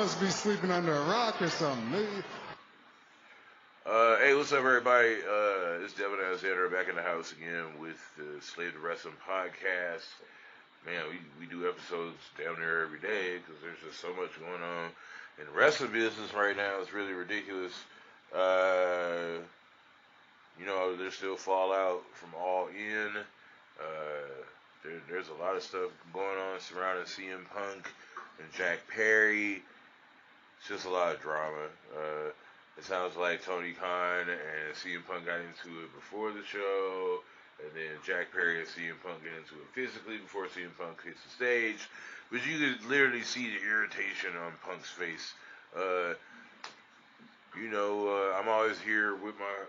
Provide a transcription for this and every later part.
must be sleeping under a rock or something. Hey, what's up, everybody? It's Devin Alexander back in the house again with the Slave to Wrestling podcast. Man, we do episodes down there every day because there's just so much going on in the wrestling business right now. It's really ridiculous. There's still fallout from All In. There's a lot of stuff going on surrounding CM Punk and Jack Perry. It's just a lot of drama. It sounds like Tony Khan and CM Punk got into it before the show, and then Jack Perry and CM Punk get into it physically before CM Punk hits the stage. But you could literally see the irritation on Punk's face. I'm always here with my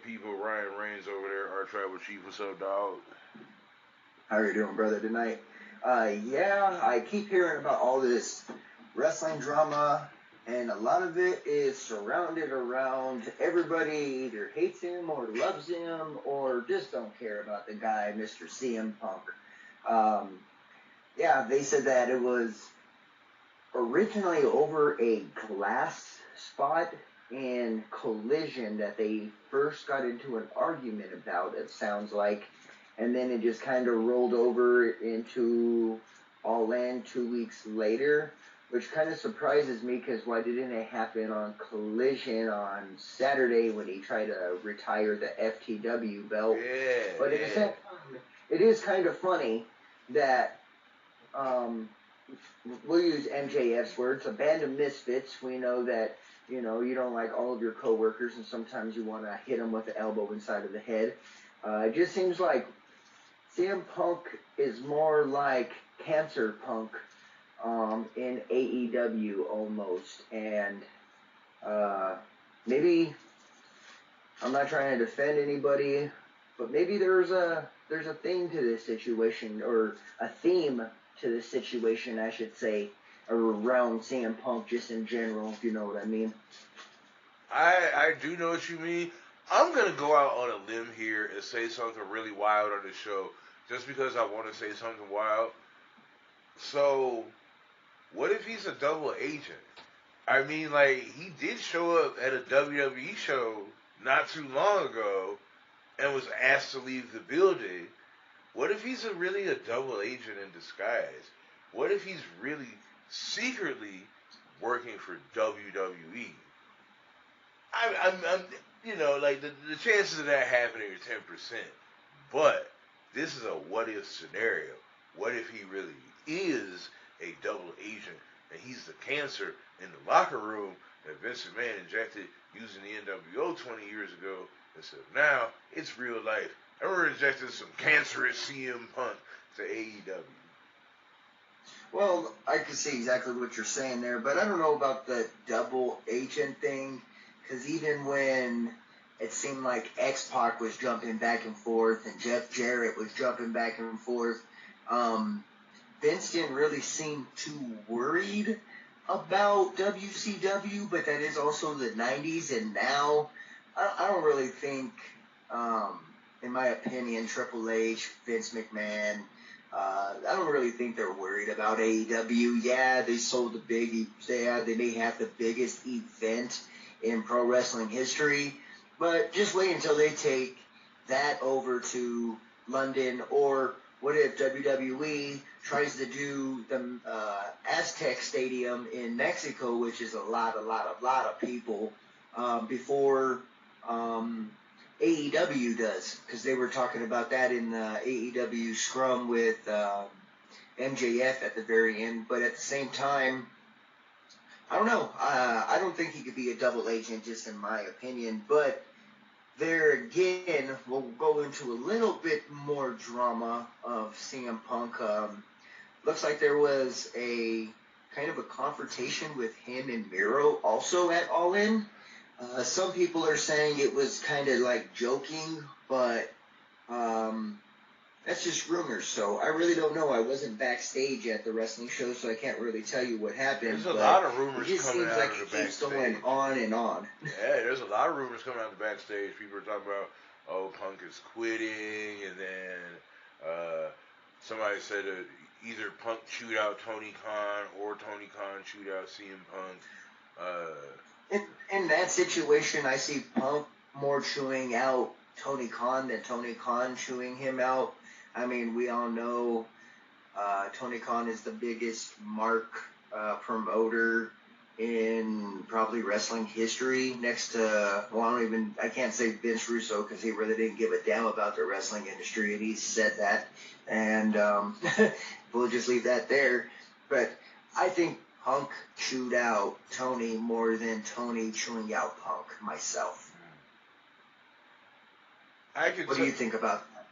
people. Ryan Reigns over there, our tribal chief. What's up, dog? How are you doing, brother, tonight? I keep hearing about all this wrestling drama, and a lot of it is surrounded around everybody either hates him or loves him or just don't care about the guy, Mr. CM Punk. They said that it was originally over a glass spot in Collision that they first got into an argument about, it sounds like, and then it just kind of rolled over into All In 2 weeks later, which kind of surprises me because why didn't it happen on Collision on Saturday when he tried to retire the FTW belt? But at the same time, it is kind of funny that, we'll use MJF's words, a band of misfits. We know that, you don't like all of your coworkers and sometimes you want to hit them with the elbow inside of the head. It just seems like CM Punk is more like Cancer Punk in AEW almost, and maybe I'm not trying to defend anybody, but maybe there's a thing to this situation, or a theme to this situation, I should say, around CM Punk just in general, if you know what I mean. I do know what you mean. I'm going to go out on a limb here and say something really wild on the show just because I want to say something wild. So, what if he's a double agent? I mean, he did show up at a WWE show not too long ago and was asked to leave the building. What if he's really a double agent in disguise? What if he's really secretly working for WWE? The chances of that happening are 10%. But this is a what-if scenario. What if he really is a double agent and he's the cancer in the locker room that Vince McMahon injected using the NWO 20 years ago, and so now it's real life. And we're injecting some cancerous CM Punk to AEW. Well, I can see exactly what you're saying there, but I don't know about the double agent thing, because even when it seemed like X-Pac was jumping back and forth and Jeff Jarrett was jumping back and forth, Vince didn't really seem too worried about WCW, but that is also the 90s, and now I don't really think, in my opinion, Triple H, Vince McMahon, I don't really think they're worried about AEW. Yeah, they sold they may have the biggest event in pro wrestling history, but just wait until they take that over to London. Or what if WWE tries to do the Aztec Stadium in Mexico, which is a lot of people, before AEW does, because they were talking about that in the AEW scrum with MJF at the very end. But at the same time, I don't know. I don't think he could be a double agent, just in my opinion. But there again, we'll go into a little bit more drama of CM Punk. Looks like there was a kind of a confrontation with him and Miro also at All In. Some people are saying it was kind of like joking, but that's just rumors. So I really don't know. I wasn't backstage at the wrestling show, so I can't really tell you what happened. There's a lot of rumors coming out like of the backstage. It just seems like it keeps going on and on. Yeah, there's a lot of rumors coming out of the backstage. People are talking about, Punk is quitting, and then somebody said that either Punk chewed out Tony Khan or Tony Khan chewed out CM Punk. In that situation, I see Punk more chewing out Tony Khan than Tony Khan chewing him out. I mean, we all know Tony Khan is the biggest mark promoter in probably wrestling history, next to, well, I can't say Vince Russo because he really didn't give a damn about the wrestling industry, and he said that, and we'll just leave that there. But I think Punk chewed out Tony more than Tony chewing out Punk, myself. What do you think about that?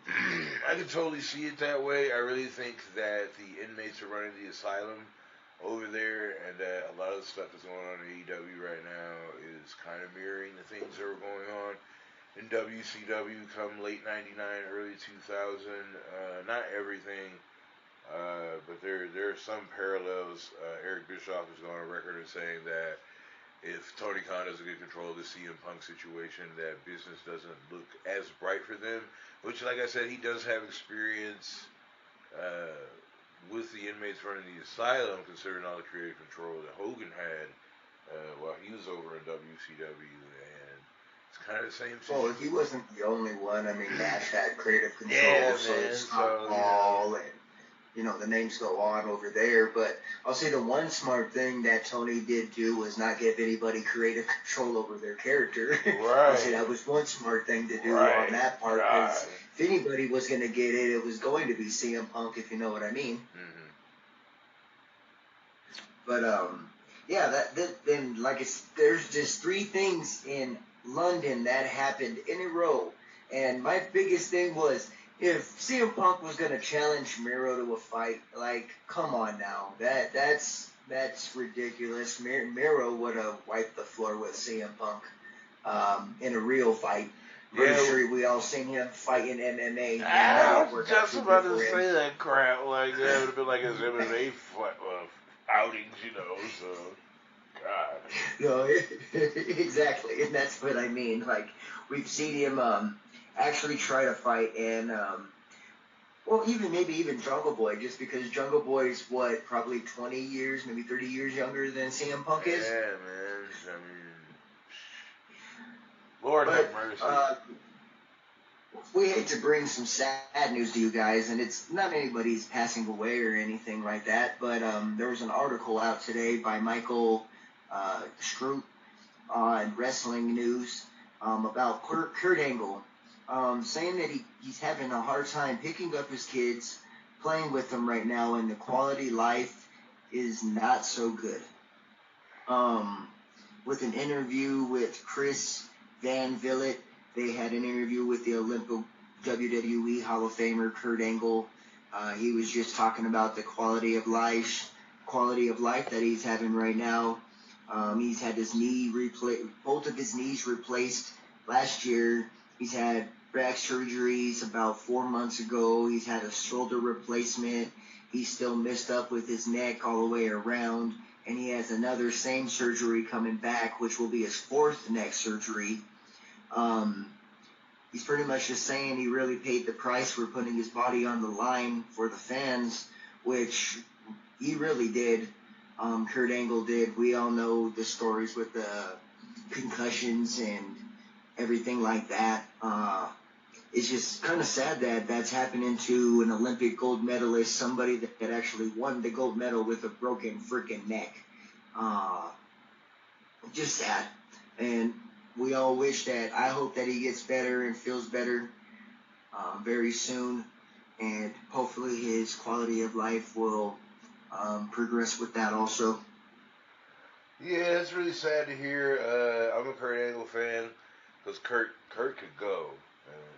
I can totally see it that way. I really think that the inmates are running the asylum over there, and that a lot of the stuff that's going on in AEW right now is kind of mirroring the things that were going on in WCW come late 99, early 2000. Not everything, but there are some parallels. Eric Bischoff has gone on record as saying that if Tony Khan doesn't get control of the CM Punk situation, that business doesn't look as bright for them. Which, like I said, he does have experience with the inmates running the asylum, considering all the creative control that Hogan had while he was over in WCW, and it's kind of the same thing. Well, he wasn't the only one. I mean, Nash had creative control, yeah, so man, it's not Paul, and the names go on over there. But I'll say the one smart thing that Tony did do was not give anybody creative control over their character. Right. I'll say that was one smart thing to do on that part, because if anybody was going to get it, it was going to be CM Punk, if you know what I mean. Mm-hmm. But yeah, then like there's just 3 things in London that happened in a row, and my biggest thing was, if CM Punk was gonna challenge Miro to a fight, like, come on now, that's ridiculous. Miro would have wiped the floor with CM Punk in a real fight. Pretty sure we all seen him fight in MMA. I was just about to say that crap. Like, that would have been like his MMA outings, so, God. No, exactly, and that's what I mean. Like, we've seen him actually try to fight, and well, maybe even Jungle Boy, just because Jungle Boy's probably 20 years, maybe 30 years younger than CM Punk is. Yeah, man. I mean, Lord have mercy. We hate to bring some sad news to you guys, and it's not anybody's passing away or anything like that, but there was an article out today by Michael Schrute on Wrestling News about Kurt Angle, saying that he's having a hard time picking up his kids, playing with them right now, and the quality life is not so good. With an interview with Chris Van Vliet, they had an interview with the Olympic WWE Hall of Famer Kurt Angle. He was just talking about the quality of life that he's having right now. He's had both of his knees replaced last year. He's had back surgeries about 4 months ago. He's had a shoulder replacement. He's still messed up with his neck all the way around. And he has another same surgery coming back, which will be his 4th neck surgery. He's pretty much just saying he really paid the price for putting his body on the line for the fans, which he really did. Kurt Angle did. We all know the stories with the concussions and everything like that. It's just kind of sad that that's happening to an Olympic gold medalist, somebody that actually won the gold medal with a broken freaking neck. Just sad. And we all wish that, I hope that he gets better and feels better very soon. And hopefully his quality of life will progress with that also. Yeah, it's really sad to hear. I'm a Kurt Angle fan, because Kurt could go.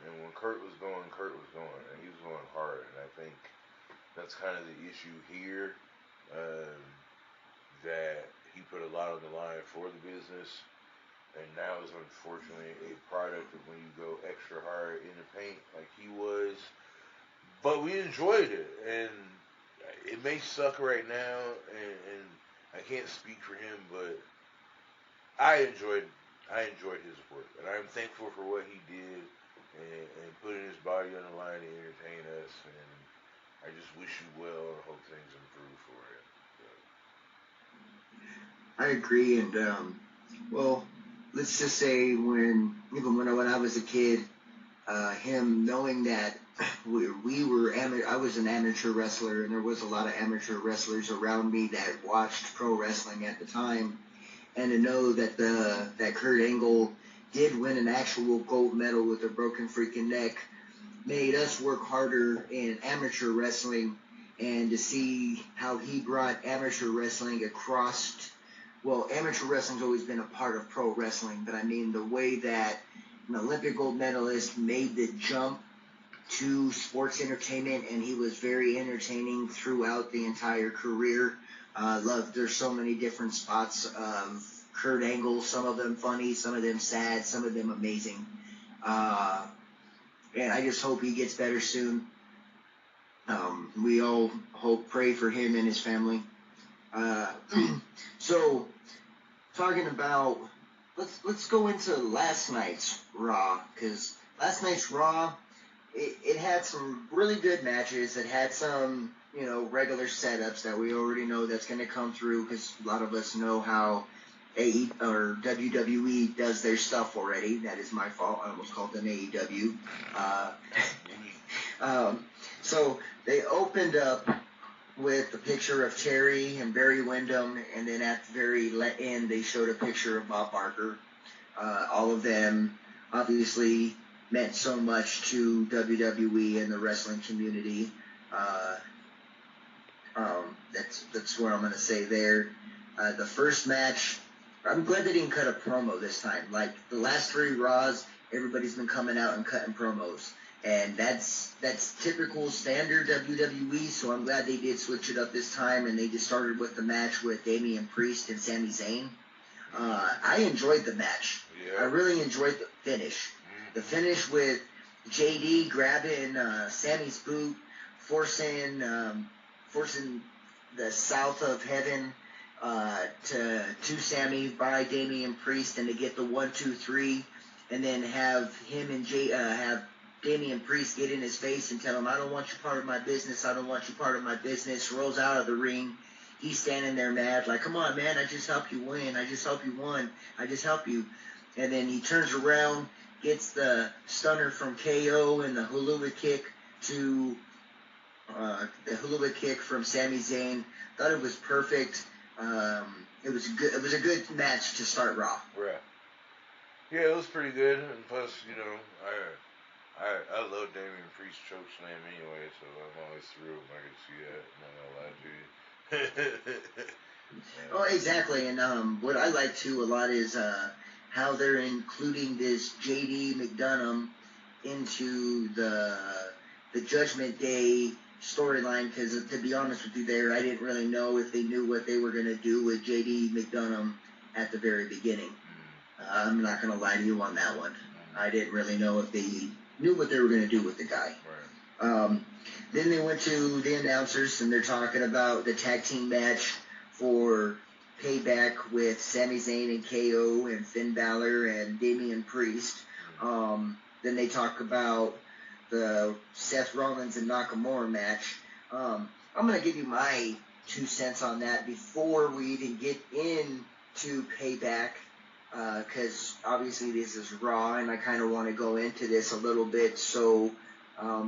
And when Kurt was going, and he was going hard. And I think that's kind of the issue here, that he put a lot on the line for the business, and now is unfortunately a product of when you go extra hard in the paint like he was. But we enjoyed it, and it may suck right now, and I can't speak for him, but I enjoyed his work, and I'm thankful for what he did, and putting his body on the line to entertain us, and I just wish you well and hope things improve for I agree, and well, let's just say when I was a kid, him knowing that I was an amateur wrestler, and there was a lot of amateur wrestlers around me that watched pro wrestling at the time, and to know that Kurt Angle did win an actual gold medal with a broken freaking neck made us work harder in amateur wrestling, and to see how he brought amateur wrestling across. Well, amateur wrestling's always been a part of pro wrestling, but I mean the way that an Olympic gold medalist made the jump to sports entertainment, and he was very entertaining throughout the entire career. There's so many different spots of Kurt Angle, some of them funny, some of them sad, some of them amazing. And I just hope he gets better soon. We all pray for him and his family. So, talking about, let's go into last night's Raw, because last night's Raw, it had some really good matches. It had some, regular setups that we already know that's going to come through, because a lot of us know how WWE does their stuff already. That is my fault. I almost called them AEW. So they opened up with a picture of Terry and Barry Windham, and then at the very end they showed a picture of Bob Barker. All of them obviously meant so much to WWE and the wrestling community. That's what I'm going to say there. The first match, I'm glad they didn't cut a promo this time. Like the last 3 Raws, everybody's been coming out and cutting promos. And that's typical standard WWE, so I'm glad they did switch it up this time, and they just started with the match with Damian Priest and Sami Zayn. I enjoyed the match. Yeah. I really enjoyed the finish. The finish with JD grabbing Sammy's boot, forcing the South of Heaven to Sammy by Damian Priest, and to get the 1-2-3, and then have him and have Damian Priest get in his face and tell him, "I don't want you part of my business. I don't want you part of my business." Rolls out of the ring. He's standing there mad, like, "Come on, man. I just helped you win. I just helped you win. I just helped you." And then he turns around, gets the stunner from KO and the Helluva kick from Sami Zayn. Thought it was perfect. It was good. It was a good match to start Raw. Right. Yeah, it was pretty good, and plus, I love Damian Priest choke slam anyway, so I'm always thrilled when I can see that. I'm not gonna lie to you. Oh, exactly. And what I like too a lot is how they're including this JD McDonough into the Judgment Day storyline. Because to be honest with you, I didn't really know if they knew what they were gonna do with JD McDonough at the very beginning. I'm not gonna lie to you on that one. I didn't really know if they knew what they were going to do with the guy. Right. Then they went to the announcers, and they're talking about the tag team match for Payback with Sami Zayn and KO and Finn Balor and Damian Priest. Then they talk about the Seth Rollins and Nakamura match. I'm going to give you my 2 cents on that before we even get into Payback. Because obviously this is Raw, and I kind of want to go into this a little bit, so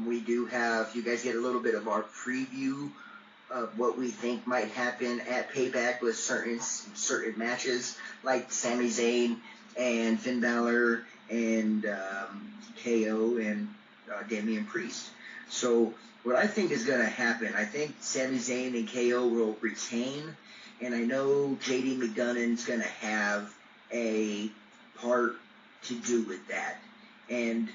we do have, you guys get a little bit of our preview of what we think might happen at Payback with certain matches, like Sami Zayn and Finn Balor and KO and Damian Priest. So what I think is going to happen, I think Sami Zayn and KO will retain, and I know JD McDonough's going to have a part to do with that, and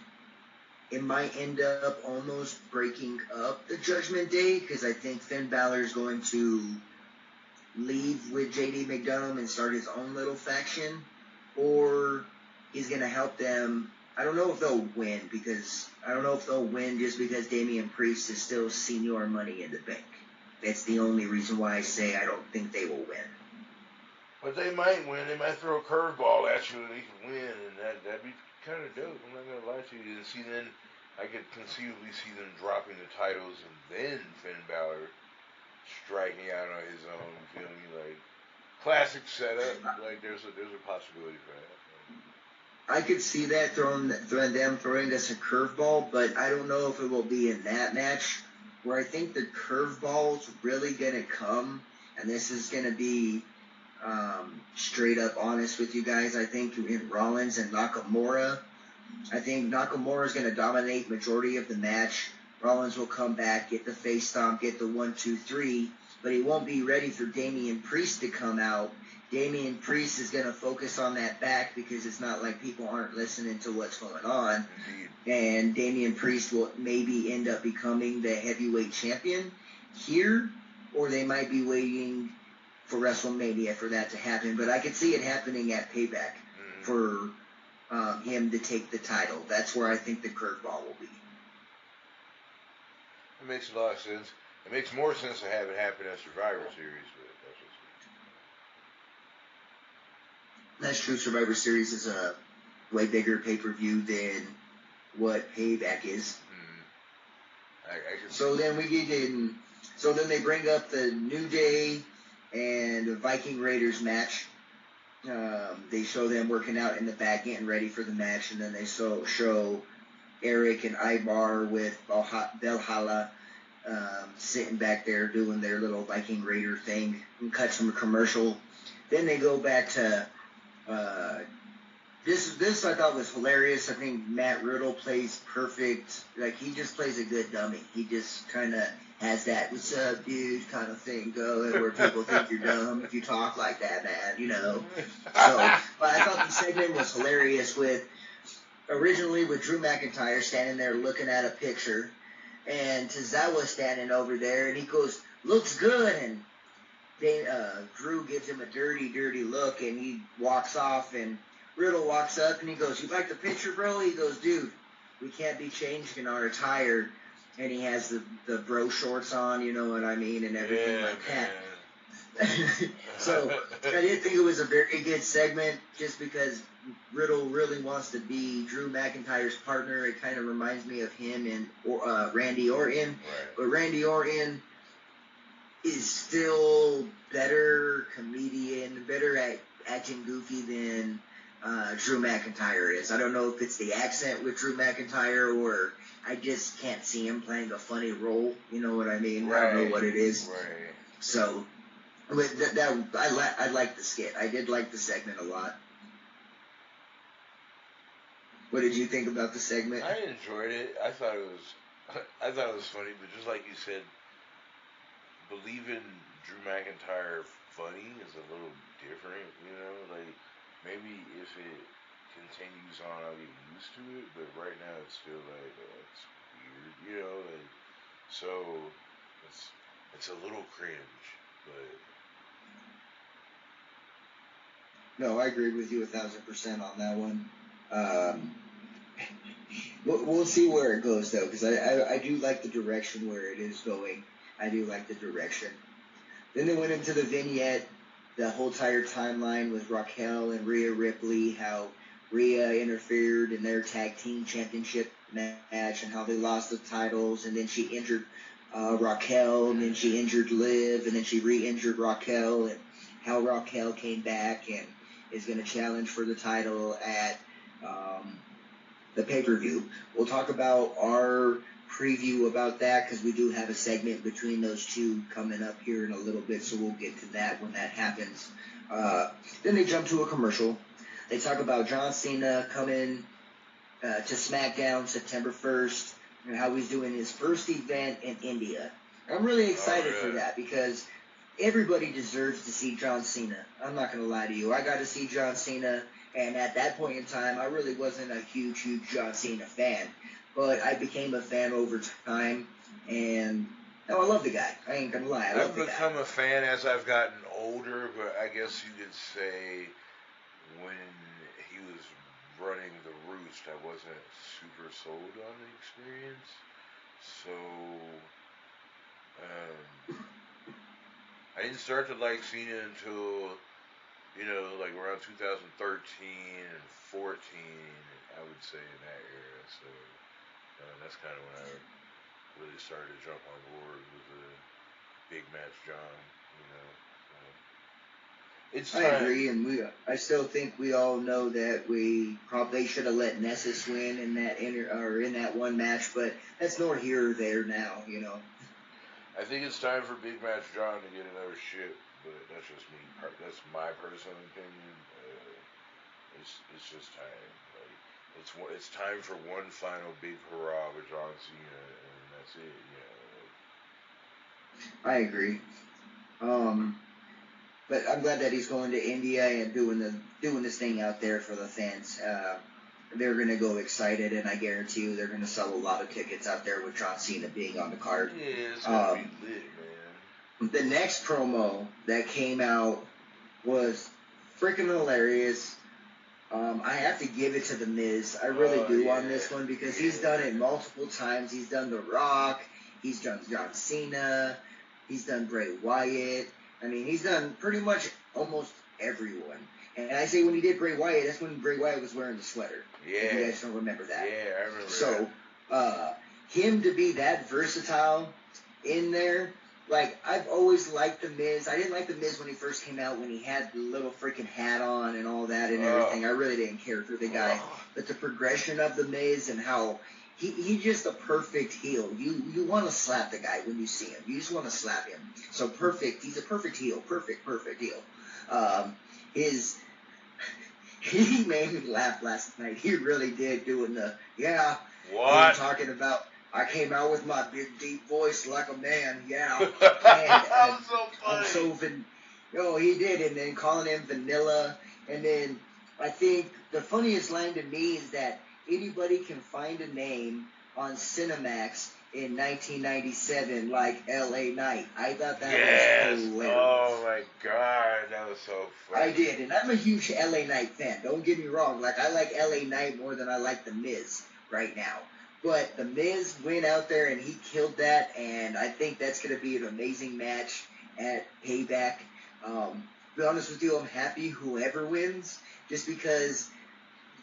it might end up almost breaking up the Judgment Day, because I think Finn Balor is going to leave with JD McDonough and start his own little faction, or he's going to help them. I don't know if they'll win, just because Damian Priest is still Senior Money in the Bank. That's the only reason why I say I don't think they will win. But they might win. They might throw a curveball at you and they can win, and that'd be kind of dope. I'm not gonna lie to you. And see, then I could conceivably see them dropping the titles and then Finn Balor striking out on his own. You feel me? Like classic setup. Like there's a possibility for that. I could see that throwing us a curveball, but I don't know if it will be in that match. Where I think the curveball's really gonna come, and this is gonna be straight up honest with you guys. I think in Rollins and Nakamura, I think Nakamura is gonna dominate majority of the match. Rollins will come back, get the face stomp, get the 1-2-3, but he won't be ready for Damian Priest to come out. Damian Priest is going to focus on that back because it's not like people aren't listening to what's going on. And Damian Priest will maybe end up becoming the heavyweight champion here, or they might be waiting for WrestleMania for that to happen. But I could see it happening at Payback for him to take the title. That's where I think the curveball will be. It makes a lot of sense. It makes more sense to have it happen at Survivor Series, but that's just... That's true. Survivor Series is a way bigger pay-per-view than what Payback is. So then we get in. So then they bring up the New Day and the Viking Raiders match. They show them working out in the back, getting ready for the match, and then they show Eric and Ivar with Valhalla sitting back there doing their little Viking Raider thing, and cuts from a commercial. Then they go back to this I thought was hilarious. I think Matt Riddle plays perfect. Like, he just plays a good dummy. He just kind of has that "what's up, dude" kind of thing going, where people think you're dumb if you talk like that, man, you know. So, but I thought the segment was hilarious originally with Drew McIntyre standing there looking at a picture, and Tozawa standing over there, and he goes, "Looks good," and Drew gives him a dirty, dirty look, and he walks off, and Riddle walks up, and he goes, "You like the picture, bro?" He goes, "Dude, we can't be changing our attire," and he has the bro shorts on, you know what I mean, and everything like that. So I did think it was a very good segment, just because Riddle really wants to be Drew McIntyre's partner. It kind of reminds me of him and Randy Orton, right. But Randy Orton is still better comedian, better at acting goofy than Drew McIntyre is. I don't know if it's the accent with Drew McIntyre, or I just can't see him playing a funny role. You know what I mean? Right. I don't know what it is. Right. So, but I like the skit. I did like the segment a lot. What did you think about the segment? I enjoyed it. I thought it was funny, but just like you said, believing Drew McIntyre funny is a little different, you know? Like, maybe if it continues on, I'll get used to it, but right now it's still like, it's weird, you know? Like, so, it's a little cringe, but... No, I agree with you 1,000% on that one. We'll see where it goes, though, because I do like the direction where it is going. I do like the direction. Then they went into the vignette, the whole entire timeline with Raquel and Rhea Ripley, how Rhea interfered in their tag team championship match and how they lost the titles, and then she injured Raquel, and then she injured Liv, and then she re-injured Raquel, and how Raquel came back and is going to challenge for the title at the pay-per-view. We'll talk about our preview about that, because we do have a segment between those two coming up here in a little bit, so we'll get to that when that happens. Then they jump to a commercial. They talk about John Cena coming to SmackDown September 1st, and how he's doing his first event in India. I'm really excited for that, because everybody deserves to see John Cena. I'm not going to lie to you. I got to see John Cena, and at that point in time, I really wasn't a huge John Cena fan. But I became a fan over time, and I love the guy. I ain't gonna lie, I love the guy. I've become a fan as I've gotten older, but I guess you could say when he was running the Roost, I wasn't super sold on the experience. So, I didn't start to like Cena until, like around 2013 and 14, I would say, in that era. So, That's kind of when I really started to jump on board with the Big Match John. You know, so it's I time. agree, and I still think we all know that we probably should have let Nessus win in that in that one match, but that's nor here or there now, you know. I think it's time for Big Match John to get another shit, but that's just me. That's my personal opinion. It's just time. Like it's time for one final big hurrah with John Cena, and that's it. You know. I agree. But I'm glad that he's going to India and doing this thing out there for the fans. They're gonna go excited, and I guarantee you they're gonna sell a lot of tickets out there with John Cena being on the card. Yeah, it's gonna be lit, man. The next promo that came out was freaking hilarious. I have to give it to The Miz. I really do on this one because he's done it multiple times. He's done The Rock. He's done John Cena. He's done Bray Wyatt. I mean, he's done pretty much almost everyone. And I say when he did Bray Wyatt, that's when Bray Wyatt was wearing the sweater. Yeah. If you guys don't remember that. Yeah, I remember so, that. Him to be that versatile in there, like, I've always liked The Miz. I didn't like The Miz when he first came out, when he had the little freaking hat on and all that and everything. I really didn't care for the guy. But the progression of The Miz and how he's just a perfect heel. You want to slap the guy when you see him. You just want to slap him. So perfect. He's a perfect heel. Perfect heel. He made me laugh last night. He really did, doing the, What? Talking about, I came out with my big, deep voice like a man, yeah. And, that was so funny. He did, and then calling him vanilla. And then I think the funniest line to me is that anybody can find a name on Cinemax in 1997 like L.A. Knight. I thought that was hilarious. Oh my god, that was so funny. I did, and I'm a huge L.A. Knight fan. Don't get me wrong. Like, I like L.A. Knight more than I like The Miz right now. But The Miz went out there and he killed that, and I think that's going to be an amazing match at Payback. To be honest with you, I'm happy whoever wins, just because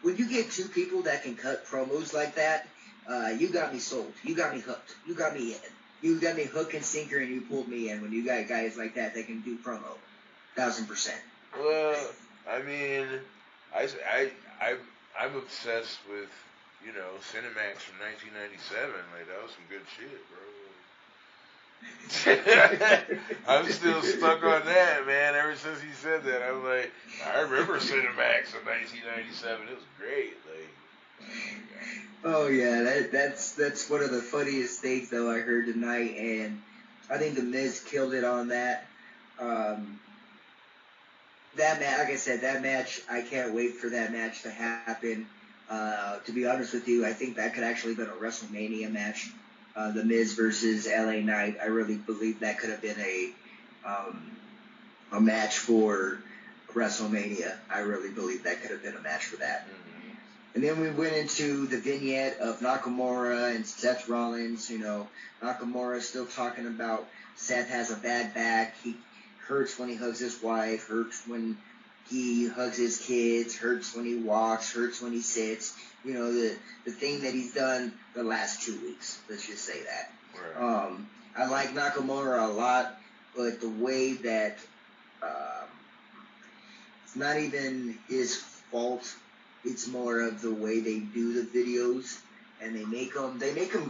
when you get two people that can cut promos like that, you got me sold. You got me hooked. You got me in. You got me hook and sinker, and you pulled me in. When you got guys like that can do promo, 1,000%. Well, I mean, I'm obsessed with, Cinemax from 1997. Like, that was some good shit, bro. I'm still stuck on that, man. Ever since he said that, I'm like, I remember Cinemax in 1997. It was great. Like, oh yeah, that's one of the funniest things though I heard tonight, and I think The Miz killed it on that. That match, like I said, that match, I can't wait for that match to happen. To be honest with you, I think that could actually have been a WrestleMania match. The Miz versus LA Knight. I really believe that could have been a match for WrestleMania. I really believe that could have been a match for that. mm-hmm. And then we went into the vignette of Nakamura and Seth Rollins. Nakamura still talking about Seth has a bad back. He hurts when he hugs his wife, hurts when he hugs his kids, hurts when he walks, hurts when he sits. The thing that he's done the last 2 weeks. Let's just say that. Right. I like Nakamura a lot, but the way that it's not even his fault. It's more of the way they do the videos, and they make them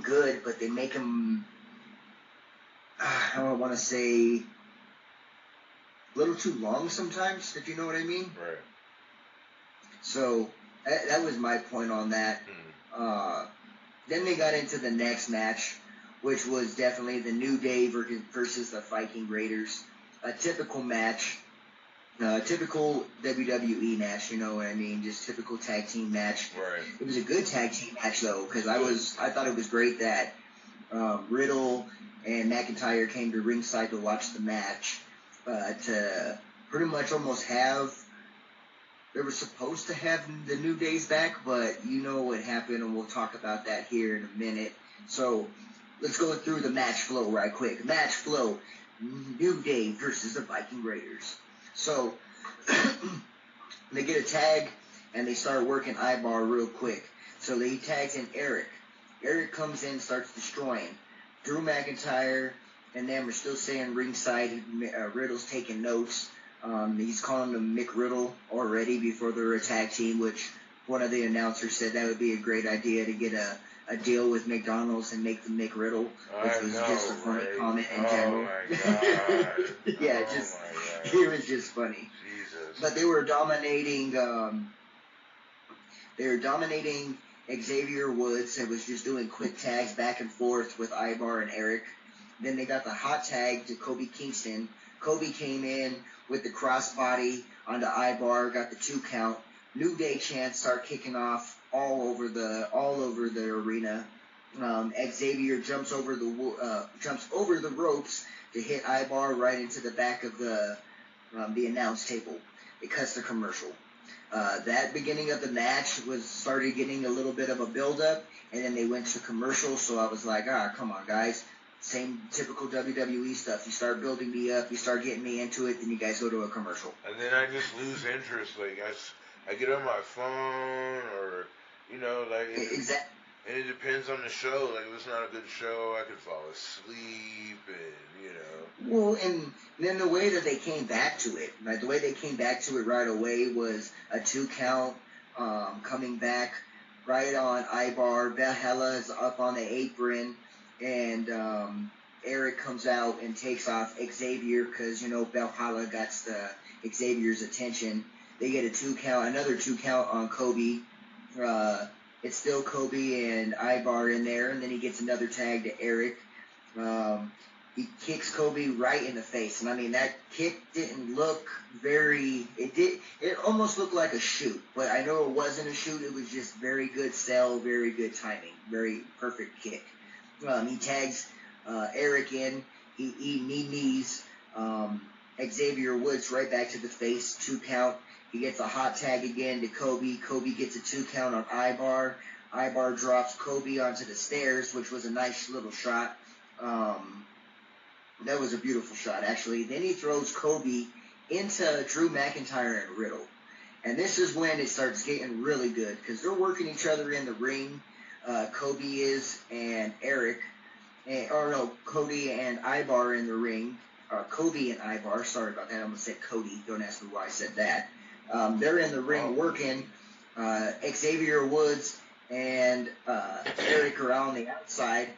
good, but they make them, I don't want to say, a little too long sometimes, if you know what I mean. Right. So that was my point on that. Then they got into the next match, which was definitely the New Day versus the Viking Raiders. A typical match. Typical WWE match, you know what I mean? Just typical tag team match. Right. It was a good tag team match though, because I thought it was great that Riddle and McIntyre came to ringside to watch the match. To pretty much almost have, they were supposed to have the New Days back, but you know what happened, and we'll talk about that here in a minute. So let's go through the match flow right quick. Match flow: New Day versus the Viking Raiders. So they get a tag, and they start working Ivar real quick. So he tags in Eric. Eric comes in, starts destroying. Drew McIntyre and them are still saying ringside. Riddle's taking notes. He's calling them Mick Riddle already before they're a tag team, which one of the announcers said that would be a great idea to get a deal with McDonald's and make them Mick Riddle, which was just a funny comment in general. My God. Yeah, it was just funny. Jesus. But they were dominating. Xavier Woods and was just doing quick tags back and forth with Ivar and Eric. Then they got the hot tag to Kobe Kingston. Kobe came in with the crossbody onto Ivar, got the 2 count. New Day chants start kicking off all over the arena. Xavier jumps over the ropes to hit Ivar right into the back of the announce table. It cuts the commercial. That beginning of the match started getting a little bit of a build-up, and then they went to commercial, so I was like, come on, guys. Same typical WWE stuff. You start building me up, you start getting me into it, then you guys go to a commercial. And then I just lose interest. Like, I get on my phone, or, Exactly. And it depends on the show. Like, if it's not a good show, I could fall asleep, and, Well, and then the way that they came back to it, right? The way they came back to it right away was a 2 count, coming back right on Ivar. Valhalla is up on the apron, and Eric comes out and takes off Xavier because, Valhalla got Xavier's attention. They get a 2 count, another 2 count on Kobe. It's still Kobe and Ivar in there, and then he gets another tag to Eric. He kicks Kobe right in the face, and I mean that kick didn't look it almost looked like a shoot, but I know it wasn't a shoot. It was just very good sell, very good timing, very perfect kick. He tags Eric in. He knees Xavier Woods right back to the face, 2 count. He gets a hot tag again to Kobe. Kobe gets a 2 count on Ivar. Ivar drops Kobe onto the stairs, which was a nice little shot. That was a beautiful shot, actually. Then he throws Kobe into Drew McIntyre and Riddle. And this is when it starts getting really good, because they're working each other in the ring. Kobe is and Eric. Cody and Ivar in the ring. Kobe and Ivar, sorry about that. I almost said Cody. Don't ask me why I said that. They're in the ring working. Xavier Woods and Eric are on the outside.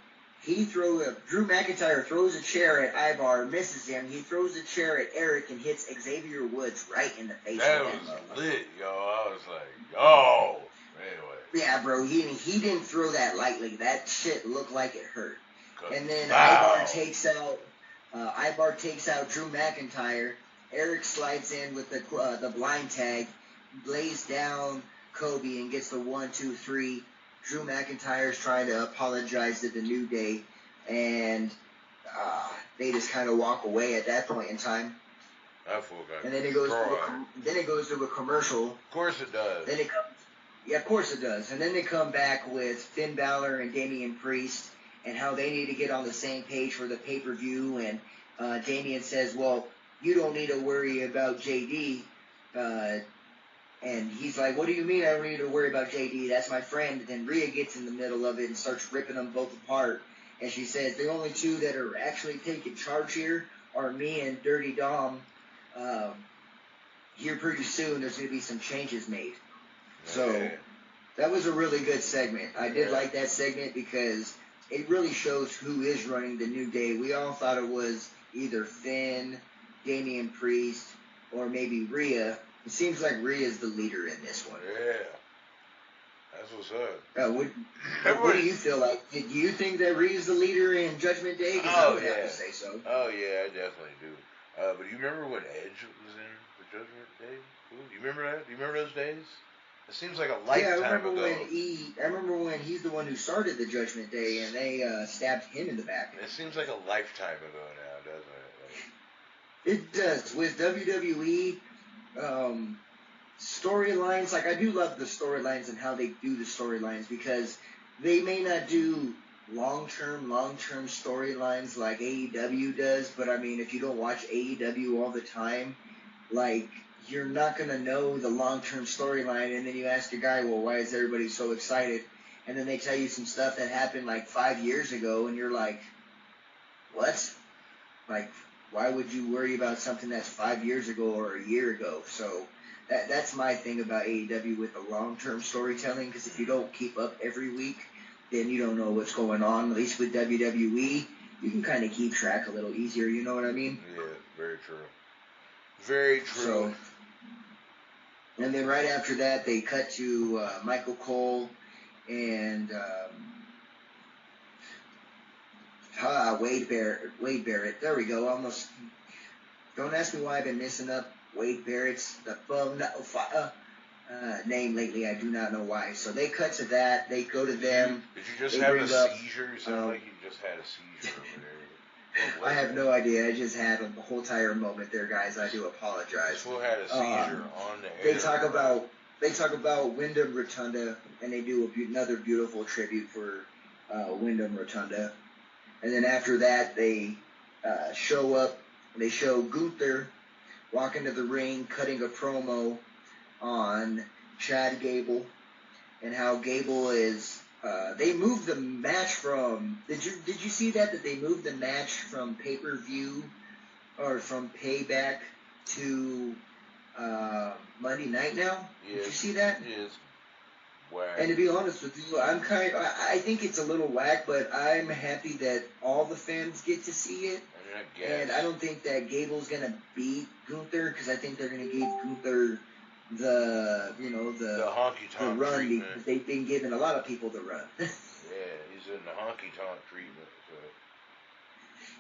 Drew McIntyre throws a chair at Ivar, misses him. He throws a chair at Eric and hits Xavier Woods right in the face. That was lit, yo. I was like, yo. Anyway. Yeah, bro. He didn't throw that lightly. That shit looked like it hurt. And then wow. Ivar takes out Drew McIntyre. Eric slides in with the blind tag, lays down Kobe and gets the 1, 2, 3. Drew McIntyre's trying to apologize to the New Day, and they just kind of walk away at that point in time. And then it goes to a commercial. Of course it does. Of course it does. And then they come back with Finn Balor and Damian Priest and how they need to get on the same page for the pay-per-view. And Damian says, well, you don't need to worry about JD. And he's like, what do you mean I don't need to worry about JD? That's my friend. And then Rhea gets in the middle of it and starts ripping them both apart. And she says, the only 2 that are actually taking charge here are me and Dirty Dom. Here pretty soon there's going to be some changes made. So that was a really good segment. I did like that segment because it really shows who is running the New Day. We all thought it was either Finn, Damian Priest, or maybe Rhea. It seems like Rhea's the leader in this one. Yeah. That's what's up. What do you feel like? Do you think that Rhea's the leader in Judgment Day? I would have to say so. Oh, yeah, I definitely do. But you remember when Edge was in the Judgment Day? Ooh, you remember that? Do you remember those days? It seems like a lifetime ago. I remember when he's the one who started the Judgment Day, and they stabbed him in the back. It seems like a lifetime ago now, doesn't it? It does. With WWE storylines, like I do love the storylines and how they do the storylines, because they may not do long-term storylines like AEW does, but I mean, if you don't watch AEW all the time, like, you're not going to know the long-term storyline, and then you ask a guy, well, why is everybody so excited? and then they tell you some stuff that happened like 5 years ago, and you're like, what? Like, why would you worry about something that's 5 years ago or a year ago? So that's my thing about AEW with the long-term storytelling, because if you don't keep up every week, then you don't know what's going on. At least with WWE, you can kind of keep track a little easier, you know what I mean? Yeah, very true. Very true. So, and then right after that, they cut to Michael Cole and Wade Barrett. There we go. Almost. Don't ask me why I've been messing up Wade Barrett's name lately. I do not know why. So they cut to that. They go to them. Did you just have a seizure? You sound like you just had a seizure over there. I have no idea. I just had a whole entire moment there, guys. I do apologize. Who had a seizure on the air? They talk about Wyndham Rotunda, and they do another beautiful tribute for Wyndham Rotunda. And then after that, they show up. They show Gunther walk into the ring, cutting a promo on Chad Gable, and how Gable is. They moved the match from. Did you see that they moved the match from pay-per-view or from Payback to Monday Night now? Yes, did you see that? Yes. Whack. And to be honest with you, I think it's a little whack, but I'm happy that all the fans get to see it. And I don't think that Gable's gonna beat Gunther, because I think they're gonna give Gunther the honky tonk run, treatment. because they've been giving a lot of people the run. Yeah, he's in the honky tonk treatment. So.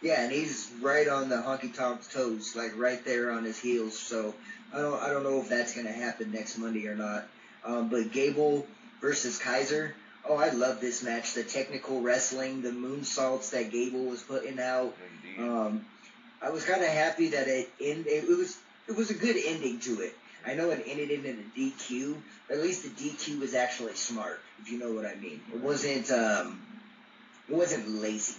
Yeah, and he's right on the honky tonk's toes, like right there on his heels. So I don't know if that's gonna happen next Monday or not. But Gable versus Kaiser. Oh, I love this match. The technical wrestling, the moonsaults that Gable was putting out. Indeed. I was kind of happy that it was a good ending to it. I know it ended in a DQ, but at least the DQ was actually smart, if you know what I mean. It wasn't lazy.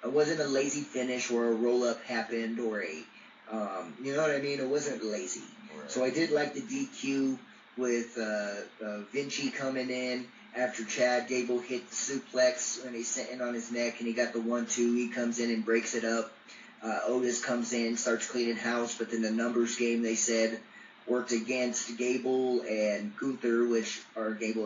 It wasn't a lazy finish where a roll up happened or a you know what I mean. It wasn't lazy. Right. So I did like the DQ with Vinci coming in after Chad Gable hit the suplex and he's sitting on his neck and he got the 1-2. He comes in and breaks it up. Otis comes in, starts cleaning house, but then the numbers game, they said, worked against Gable and Gunther, Gable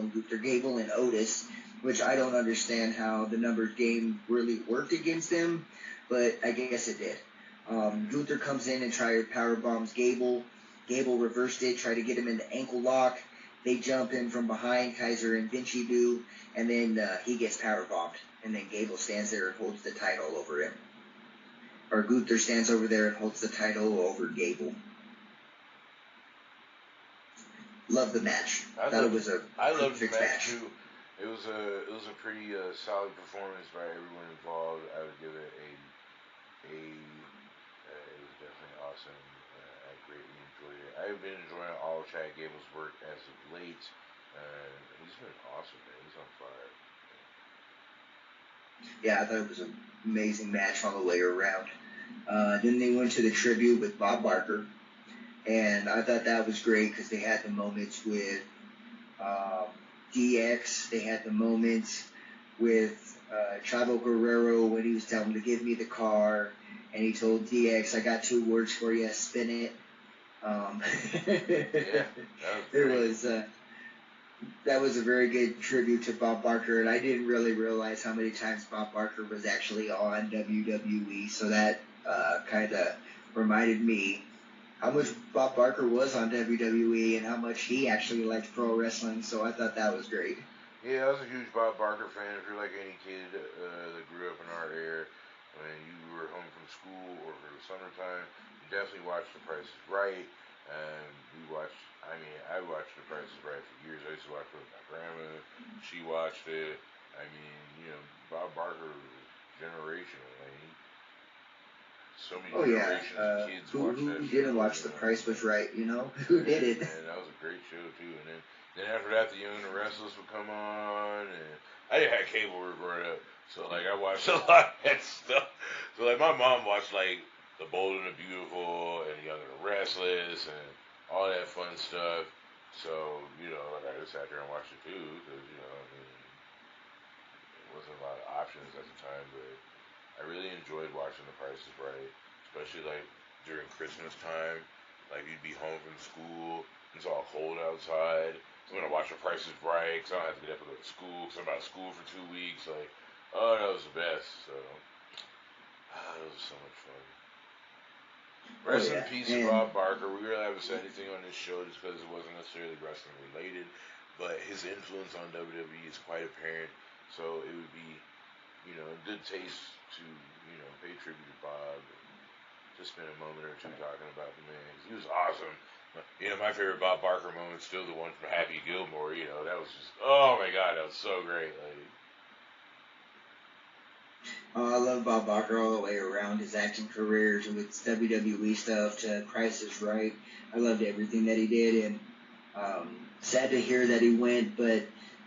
and Otis, which I don't understand how the numbers game really worked against them, but I guess it did. Gunther comes in and power bombs Gable. Gable reversed it, tried to get him into ankle lock. They jump in from behind, Kaiser and Vinci do, and then he gets power bombed. And then Gable stands there and holds the title over him. Or Gunther stands over there and holds the title over Gable. Love the match. I thought it was a loved the match too. It was a pretty solid performance by everyone involved. I would give it it was definitely awesome. I greatly enjoyed it. I've been enjoying all of Chad Gable's work as of late. He's been awesome, man. He's on fire. Yeah, I thought it was an amazing match all the way around. Then they went to the tribute with Bob Barker, and I thought that was great because they had the moments with DX. They had the moments with Chavo Guerrero when he was telling him to give me the car, and he told DX, "I got 2 words for you, spin it." Yeah, that was a very good tribute to Bob Barker, and I didn't really realize how many times Bob Barker was actually on WWE, so that kind of reminded me how much Bob Barker was on WWE and how much he actually liked pro wrestling, so I thought that was great. Yeah, I was a huge Bob Barker fan. If you're like any kid that grew up in our area, when you were home from school or for the summertime, you definitely watched The Price is Right. I watched The Price is Right for years. I used to watch it with my grandma. She watched it. Bob Barker was generational. So many generations of kids watched that show. Who didn't watch The Price was Right, Who did it? And that was a great show, too. And then after that, The Young and the Restless would come on. And I didn't have cable growing up. So, I watched a lot of that stuff. So, my mom watched, The Bold and the Beautiful and The Young and the Restless and all that fun stuff. So, like I just sat there and watched it too, because, I mean, it wasn't a lot of options at the time, but I really enjoyed watching The Price is Right, especially like during Christmas time. Like you'd be home from school, it's all cold outside. I'm gonna watch The Price is Right because I don't have to get up and go to school because I'm out of school for 2 weeks. Like, oh, that was the best. So, it was so much fun. Rest in peace, Bob Barker. We really haven't said anything on this show just because it wasn't necessarily wrestling related, but his influence on WWE is quite apparent. So it would be, in good taste to, pay tribute to Bob and just spend a moment or two talking about the man. He was awesome. My favorite Bob Barker moment is still the one from Happy Gilmore. That was just, oh my God, that was so great. Like, I love Bob Barker all the way around. His acting career with WWE stuff to Price is Right. I loved everything that he did, and sad to hear that he went, but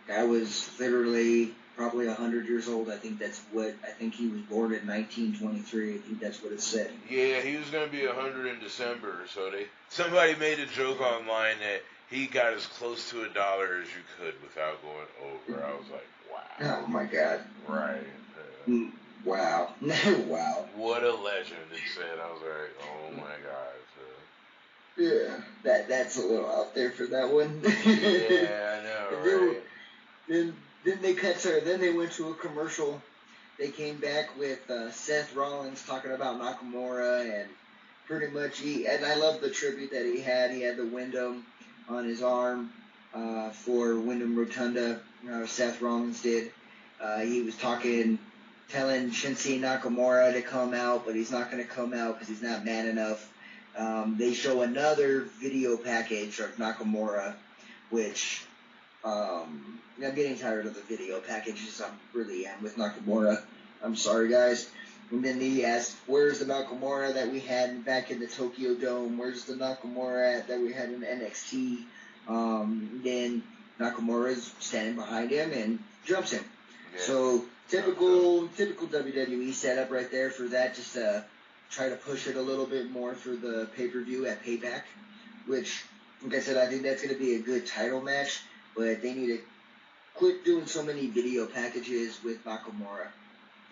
guy was literally probably 100 years old. I think he was born in 1923. I think that's what it said. Yeah, he was going to be 100 in December, so somebody made a joke online that he got as close to $1 as you could without going over. I was like, wow. Oh my God. Right. Wow. Wow. What a legend, it said. I was like, oh my God. Yeah, that's a little out there for that one. Yeah, I know, right? Then they went to a commercial. They came back with Seth Rollins talking about Nakamura, and pretty much and I love the tribute that he had. He had the Wyndham on his arm for Wyndham Rotunda. Seth Rollins did. He was telling Shinsuke Nakamura to come out, but he's not going to come out because he's not man enough. They show another video package of Nakamura, which I'm getting tired of the video packages. I really am with Nakamura. I'm sorry, guys. And then he asked, where's the Nakamura that we had back in the Tokyo Dome? Where's the Nakamura that we had in NXT? Then Nakamura is standing behind him and jumps him. Yeah. So typical WWE setup right there for that, just to try to push it a little bit more for the pay-per-view at Payback, which, like I said, I think that's going to be a good title match, but they need to quit doing so many video packages with Nakamura.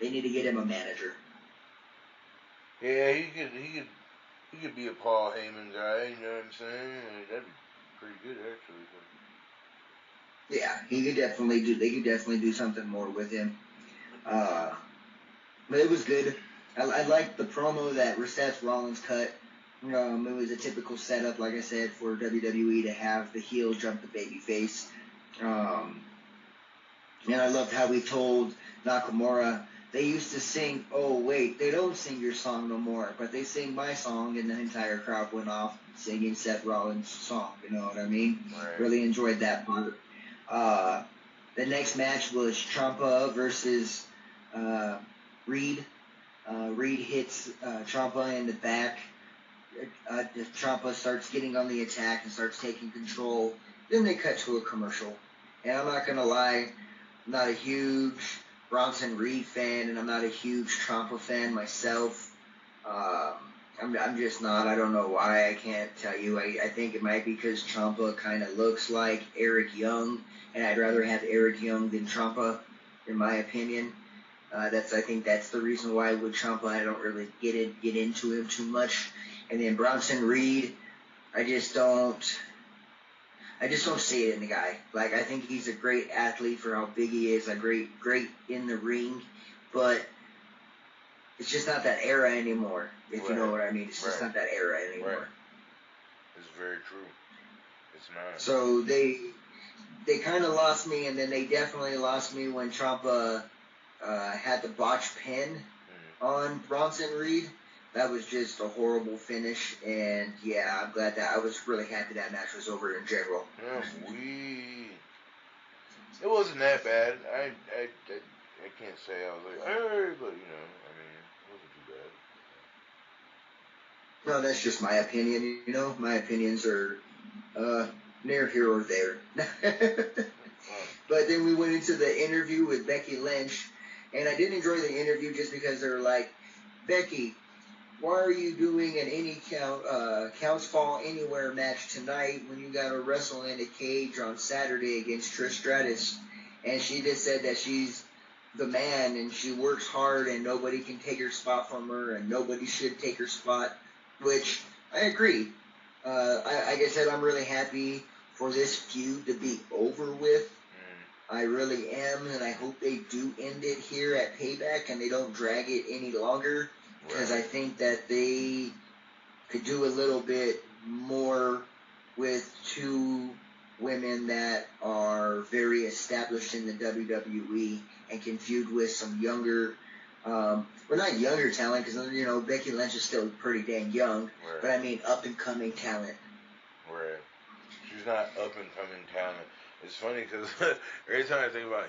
They need to get him a manager. Yeah, he could be a Paul Heyman guy, you know what I'm saying? That'd be pretty good, actually. Yeah, they could definitely do something more with him. But it was good. I liked the promo that Seth Rollins cut. It was a typical setup, like I said, for WWE to have the heel jump the babyface. And I loved how we told Nakamura, they used to sing, oh wait, they don't sing your song no more, but they sing my song, and the entire crowd went off singing Seth Rollins' song, you know what I mean? Right. Really enjoyed that part. The next match was Ciampa versus Reed. Reed hits Ciampa in the back. Ciampa starts getting on the attack and starts taking control. Then they cut to a commercial. And I'm not going to lie, I'm not a huge Bronson Reed fan, and I'm not a huge Ciampa fan myself. I'm just not. I don't know why. I can't tell you. I think it might be because Ciampa kind of looks like Eric Young, and I'd rather have Eric Young than Ciampa, in my opinion. I think that's the reason why with Ciampa I don't really get into him too much. And then Bronson Reed, I just don't see it in the guy. Like, I think he's a great athlete for how big he is, great in the ring, but it's just not that era anymore, if you know what I mean. It's just not that era anymore. Right. It's very true. It's not. So they kind of lost me, and then they definitely lost me when Ciampa had the botch pin on Bronson Reed. That was just a horrible finish, and yeah, I'm glad that I was really happy that match was over in general. It wasn't that bad. I can't say I was like, hey, but I mean, it wasn't too bad. No, that's just my opinion. My opinions are near here or there. But then we went into the interview with Becky Lynch, and I did enjoy the interview just because they were like, Becky, why are you doing an any counts fall anywhere match tonight when you got to wrestle in a cage on Saturday against Trish Stratus? And she just said that she's the man and she works hard and nobody can take her spot from her and nobody should take her spot, which I agree. Like I said, I'm really happy for this feud to be over with. I really am, and I hope they do end it here at Payback and they don't drag it any longer, because I think that they could do a little bit more with two women that are very established in the WWE and can feud with some younger, well, not younger talent, because, you know, Becky Lynch is still pretty dang young, but I mean up-and-coming talent. Right. She's not up-and-coming talent. It's funny because every time I think about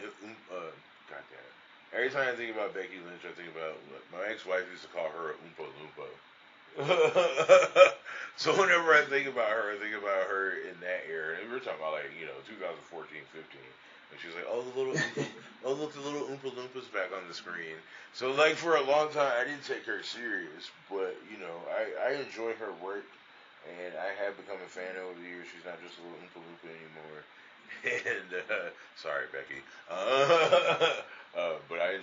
every time I think about Becky Lynch, I think about my ex-wife used to call her a Oompa Loompa. So whenever I think about her in that era. And we're talking about 2014, 15. And she's like, oh look, the little Oompa Loompas back on the screen. So for a long time, I didn't take her serious, but I enjoy her work, and I have become a fan over the years. She's not just a little Oompa Loompa anymore. And sorry, Becky, but I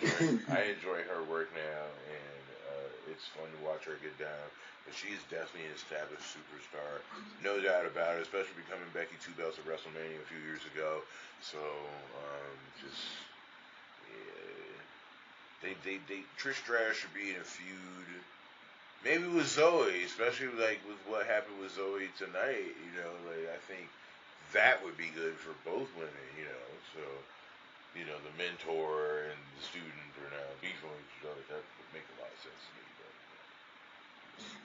enjoy her work now, and it's fun to watch her get down. But she's definitely an established superstar, no doubt about it. Especially becoming Becky 2 belts at WrestleMania a few years ago. So Trish Stratus should be in a feud. Maybe with Zoe, especially with what happened with Zoe tonight. I think that would be good for both women, So, the mentor and the student are now beefing with each other. That would make a lot of sense to me.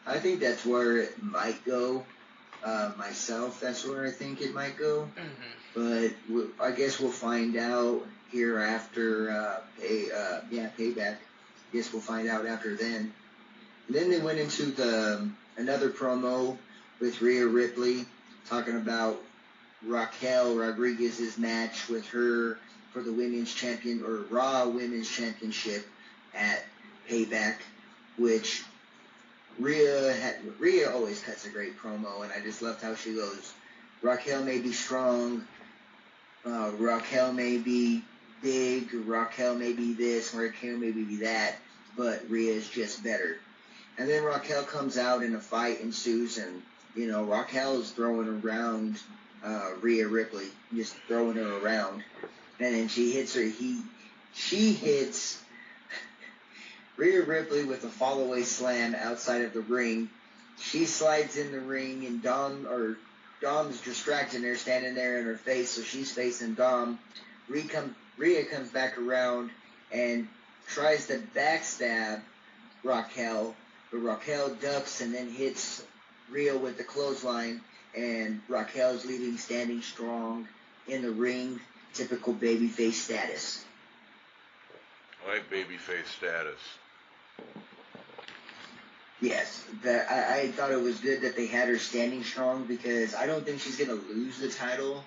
I think that's where it might go. Myself, that's where I think it might go. But I guess we'll find out here after Payback. I guess we'll find out after then. And then they went into another promo with Rhea Ripley talking about Raquel Rodriguez's match with her for the women's champion or Raw Women's Championship at Payback, which Rhea always cuts a great promo, and I just loved how she goes, Raquel may be strong, Raquel may be big, Raquel may be this, Raquel may be that, but Rhea is just better. And then Raquel comes out and a fight ensues, and Raquel is throwing around Rhea Ripley, just throwing her around, and then she hits her. She hits Rhea Ripley with a fall-away slam outside of the ring. She slides in the ring, and Dom's distracting her, standing there in her face, so she's facing Dom. Rhea comes back around and tries to backstab Raquel, but Raquel ducks and then hits Rhea with the clothesline, and Raquel's leaving standing strong in the ring. Typical babyface status. I like babyface status. Yes, I thought it was good that they had her standing strong, because I don't think she's going to lose the title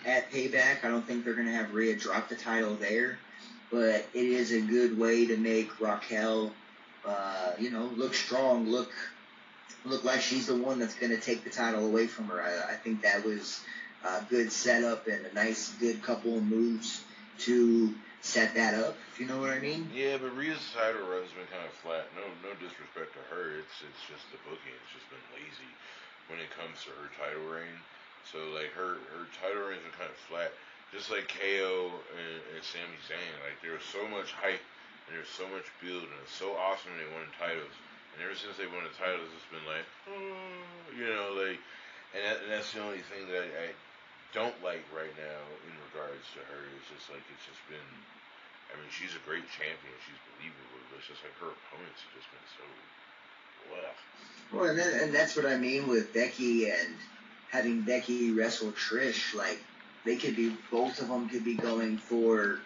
at Payback. I don't think they're going to have Rhea drop the title there, but it is a good way to make Raquel, look strong, look like she's the one that's going to take the title away from her. I think that was a good setup and a nice, good couple of moves to set that up, if you know what I mean. Yeah, but Rhea's title run's been kind of flat. No disrespect to her. It's just the booking. It's just been lazy when it comes to her title reign. So her title reigns are kind of flat. Just like KO and Sami Zayn. There was so much hype and there's so much build, and it's so awesome when they won titles. And ever since they won the titles, it's been and that's the only thing that I don't like right now in regards to her. It's just been. I mean, she's a great champion. She's believable, but it's just her opponents have just been so. Well, and that's what I mean with Becky and having Becky wrestle Trish. Both of them could be going for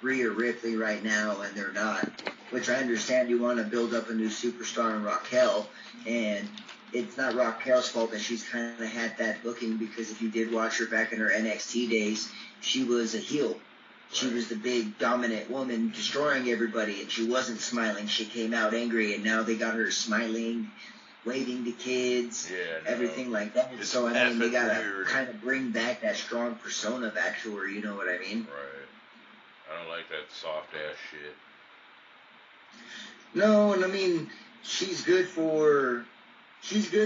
Rhea Ripley right now, and they're not. Which I understand you want to build up a new superstar in Raquel, and it's not Raquel's fault that she's kind of had that booking, because if you did watch her back in her NXT days, she was a heel. She was the big dominant woman destroying everybody, and she wasn't smiling. She came out angry, and now they got her smiling, waving to kids, everything like that. It's so, I mean, they got to weird. kind of bring back that strong persona back to her, you know what I mean? Right. I don't like that soft-ass shit. No, and I mean, she's good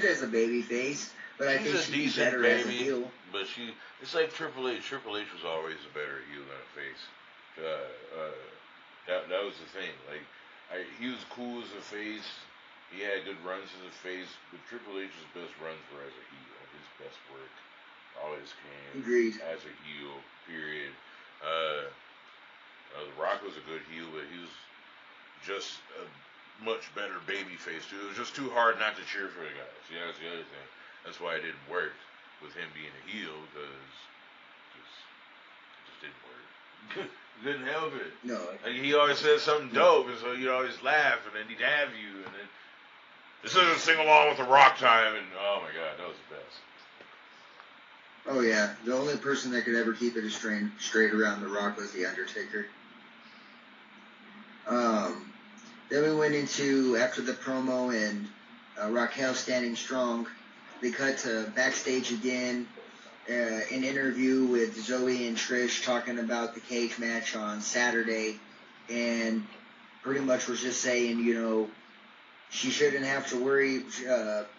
as a baby face, but I think she'd be better as a heel. But it's like Triple H. Triple H was always a better heel than a face. That was the thing. Like, he was cool as a face. He had good runs as a face, but Triple H's best runs were as a heel. His best work always came as a heel. Period. The Rock was a good heel, but he was just a much better baby face too. It was just too hard not to cheer for the guy. See, that's the other thing. That's why it didn't work with him being a heel, because it just didn't work. Couldn't help it. No. Like, he always said something dope, and so you'd always laugh, and then he'd have you, and then this is a sing along with the Rock time, and oh my god, that was the best. Oh yeah, the only person that could ever keep it straight around the Rock was the Undertaker. Then we went into, after the promo and Raquel standing strong, they cut to backstage again, an interview with Zoe and Trish talking about the cage match on Saturday, and pretty much was just saying, you know, she shouldn't have to worry,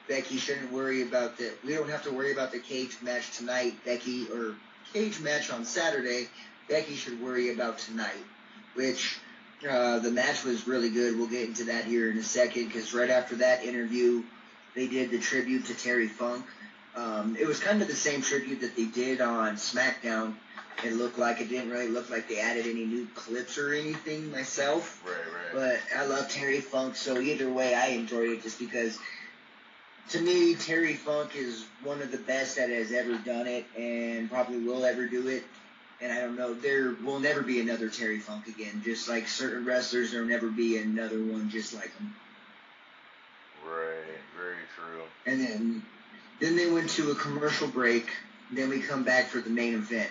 Becky shouldn't worry about we don't have to worry about the cage match tonight, Becky, or cage match on Saturday, Becky should worry about tonight, which the match was really good. We'll get into that here in a second, because right after that interview, they did the tribute to Terry Funk. It was kind of the same tribute that they did on SmackDown. It didn't really look like they added any new clips or anything myself. Right. But I love Terry Funk, so either way, I enjoyed it just because, to me, Terry Funk is one of the best that has ever done it and probably will ever do it. And I don't know, there will never be another Terry Funk again. Just like certain wrestlers, there'll never be another one just like him. Right, very true. And then they went to a commercial break. Then we come back for the main event.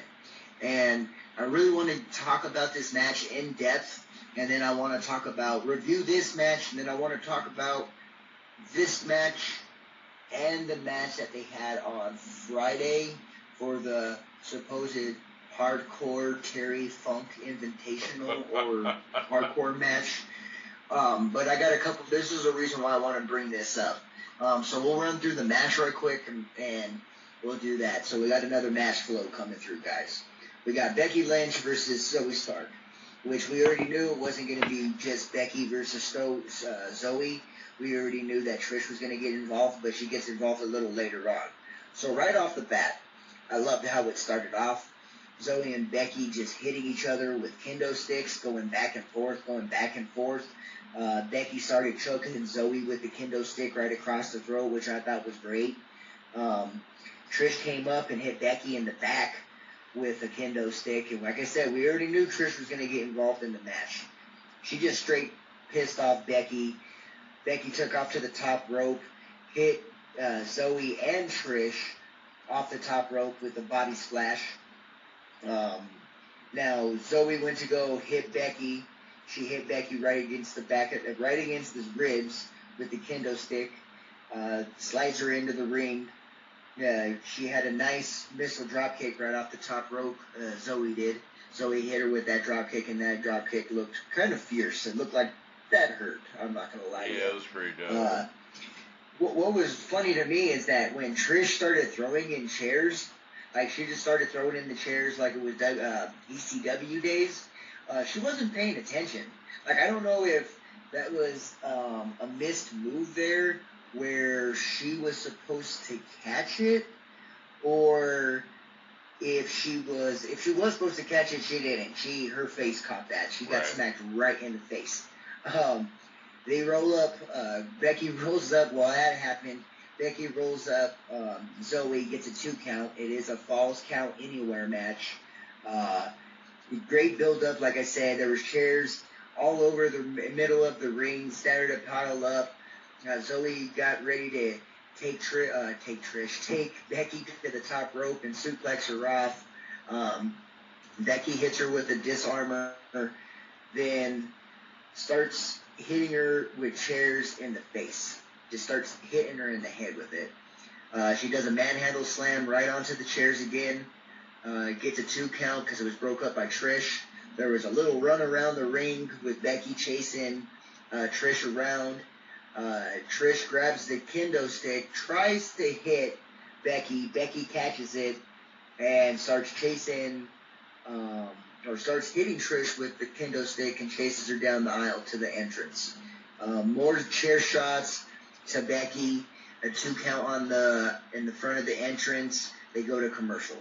And I really want to talk about this match in depth. And then I want to review this match. And then I want to talk about this match and the match that they had on Friday for the supposed Hardcore Terry Funk Invitational or Hardcore match. But I got this is a reason why I want to bring this up. So we'll run through the match right quick and we'll do that. So we got another match flow coming through, guys. We got Becky Lynch versus Zoe Stark, which we already knew it wasn't going to be just Becky versus Zoe. We already knew that Trish was going to get involved, but she gets involved a little later on. So right off the bat, I loved how it started off. Zoe and Becky just hitting each other with kendo sticks, going back and forth. Becky started choking Zoe with the kendo stick right across the throat, which I thought was great. Trish came up and hit Becky in the back with a kendo stick. And like I said, we already knew Trish was going to get involved in the match. She just straight pissed off Becky. Becky took off to the top rope, hit Zoe and Trish off the top rope with a body splash. Now, Zoe went to go hit Becky. She hit Becky right against the ribs with the kendo stick. Slides her into the ring. She had a nice missile drop kick right off the top rope. Zoe did. Zoe hit her with that drop kick, and that drop kick looked kind of fierce. It looked like that hurt. I'm not gonna lie to you. Yeah, it was pretty dope. What was funny to me is that when Trish started throwing in chairs, like she just started throwing in the chairs like it was ECW days. She wasn't paying attention. Like, I don't know if that was a missed move there where she was supposed to catch it, or if she was supposed to catch it, she didn't. Her face caught that. She got smacked right in the face. They roll up. Becky rolls up. While that happened, Becky rolls up. Zoe gets a 2 count. It is a Falls Count Anywhere match. Great build-up, like I said. There was chairs all over the middle of the ring, started to pile up. Zoe got ready to take Becky to the top rope and suplex her off. Becky hits her with a disarmor, then starts hitting her with chairs in the face. Just starts hitting her in the head with it. She does a manhandle slam right onto the chairs again. Gets a 2 count because it was broke up by Trish. There was a little run around the ring with Becky chasing Trish around. Trish grabs the kendo stick, tries to hit Becky. Becky catches it and starts chasing, or starts hitting Trish with the kendo stick and chases her down the aisle to the entrance. More chair shots to Becky. A 2 count in the front of the entrance. They go to commercial.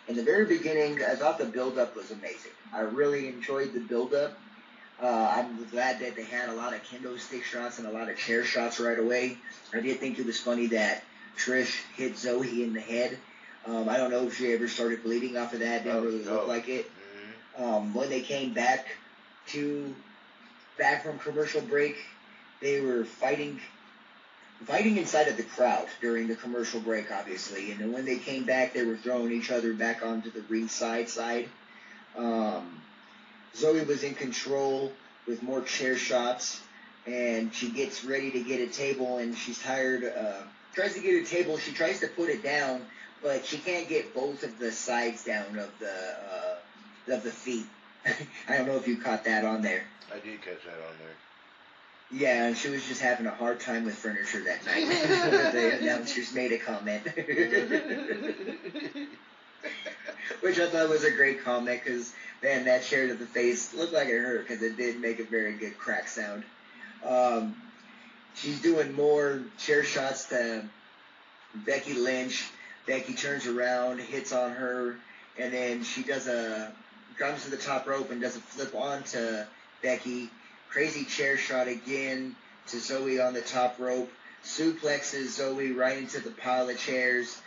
In the very beginning, I thought the build-up was amazing. I really enjoyed the build-up. I'm glad that they had a lot of kendo stick shots and a lot of chair shots right away. I did think it was funny that Trish hit Zoe in the head. I don't know if she ever started bleeding off of that. Didn't really look like it. When they came back from commercial break, they were fighting inside of the crowd during the commercial break, obviously. And then when they came back, they were throwing each other back onto the ringside side. Zoe was in control with more chair shots, and she gets ready to get a table, and she's tired. Tries to get a table. She tries to put it down, but she can't get both of the sides down of the feet. I don't know if you caught that on there. I did catch that on there. Yeah, and she was just having a hard time with furniture that night. The announcers made a comment. Which I thought was a great comment, because, man, that chair to the face looked like it hurt, because it did make a very good crack sound. She's doing more chair shots to Becky Lynch. Becky turns around, hits on her, and then she comes to the top rope and does a flip onto Becky. Crazy chair shot again to Zoe on the top rope. Suplexes Zoe right into the pile of chairs.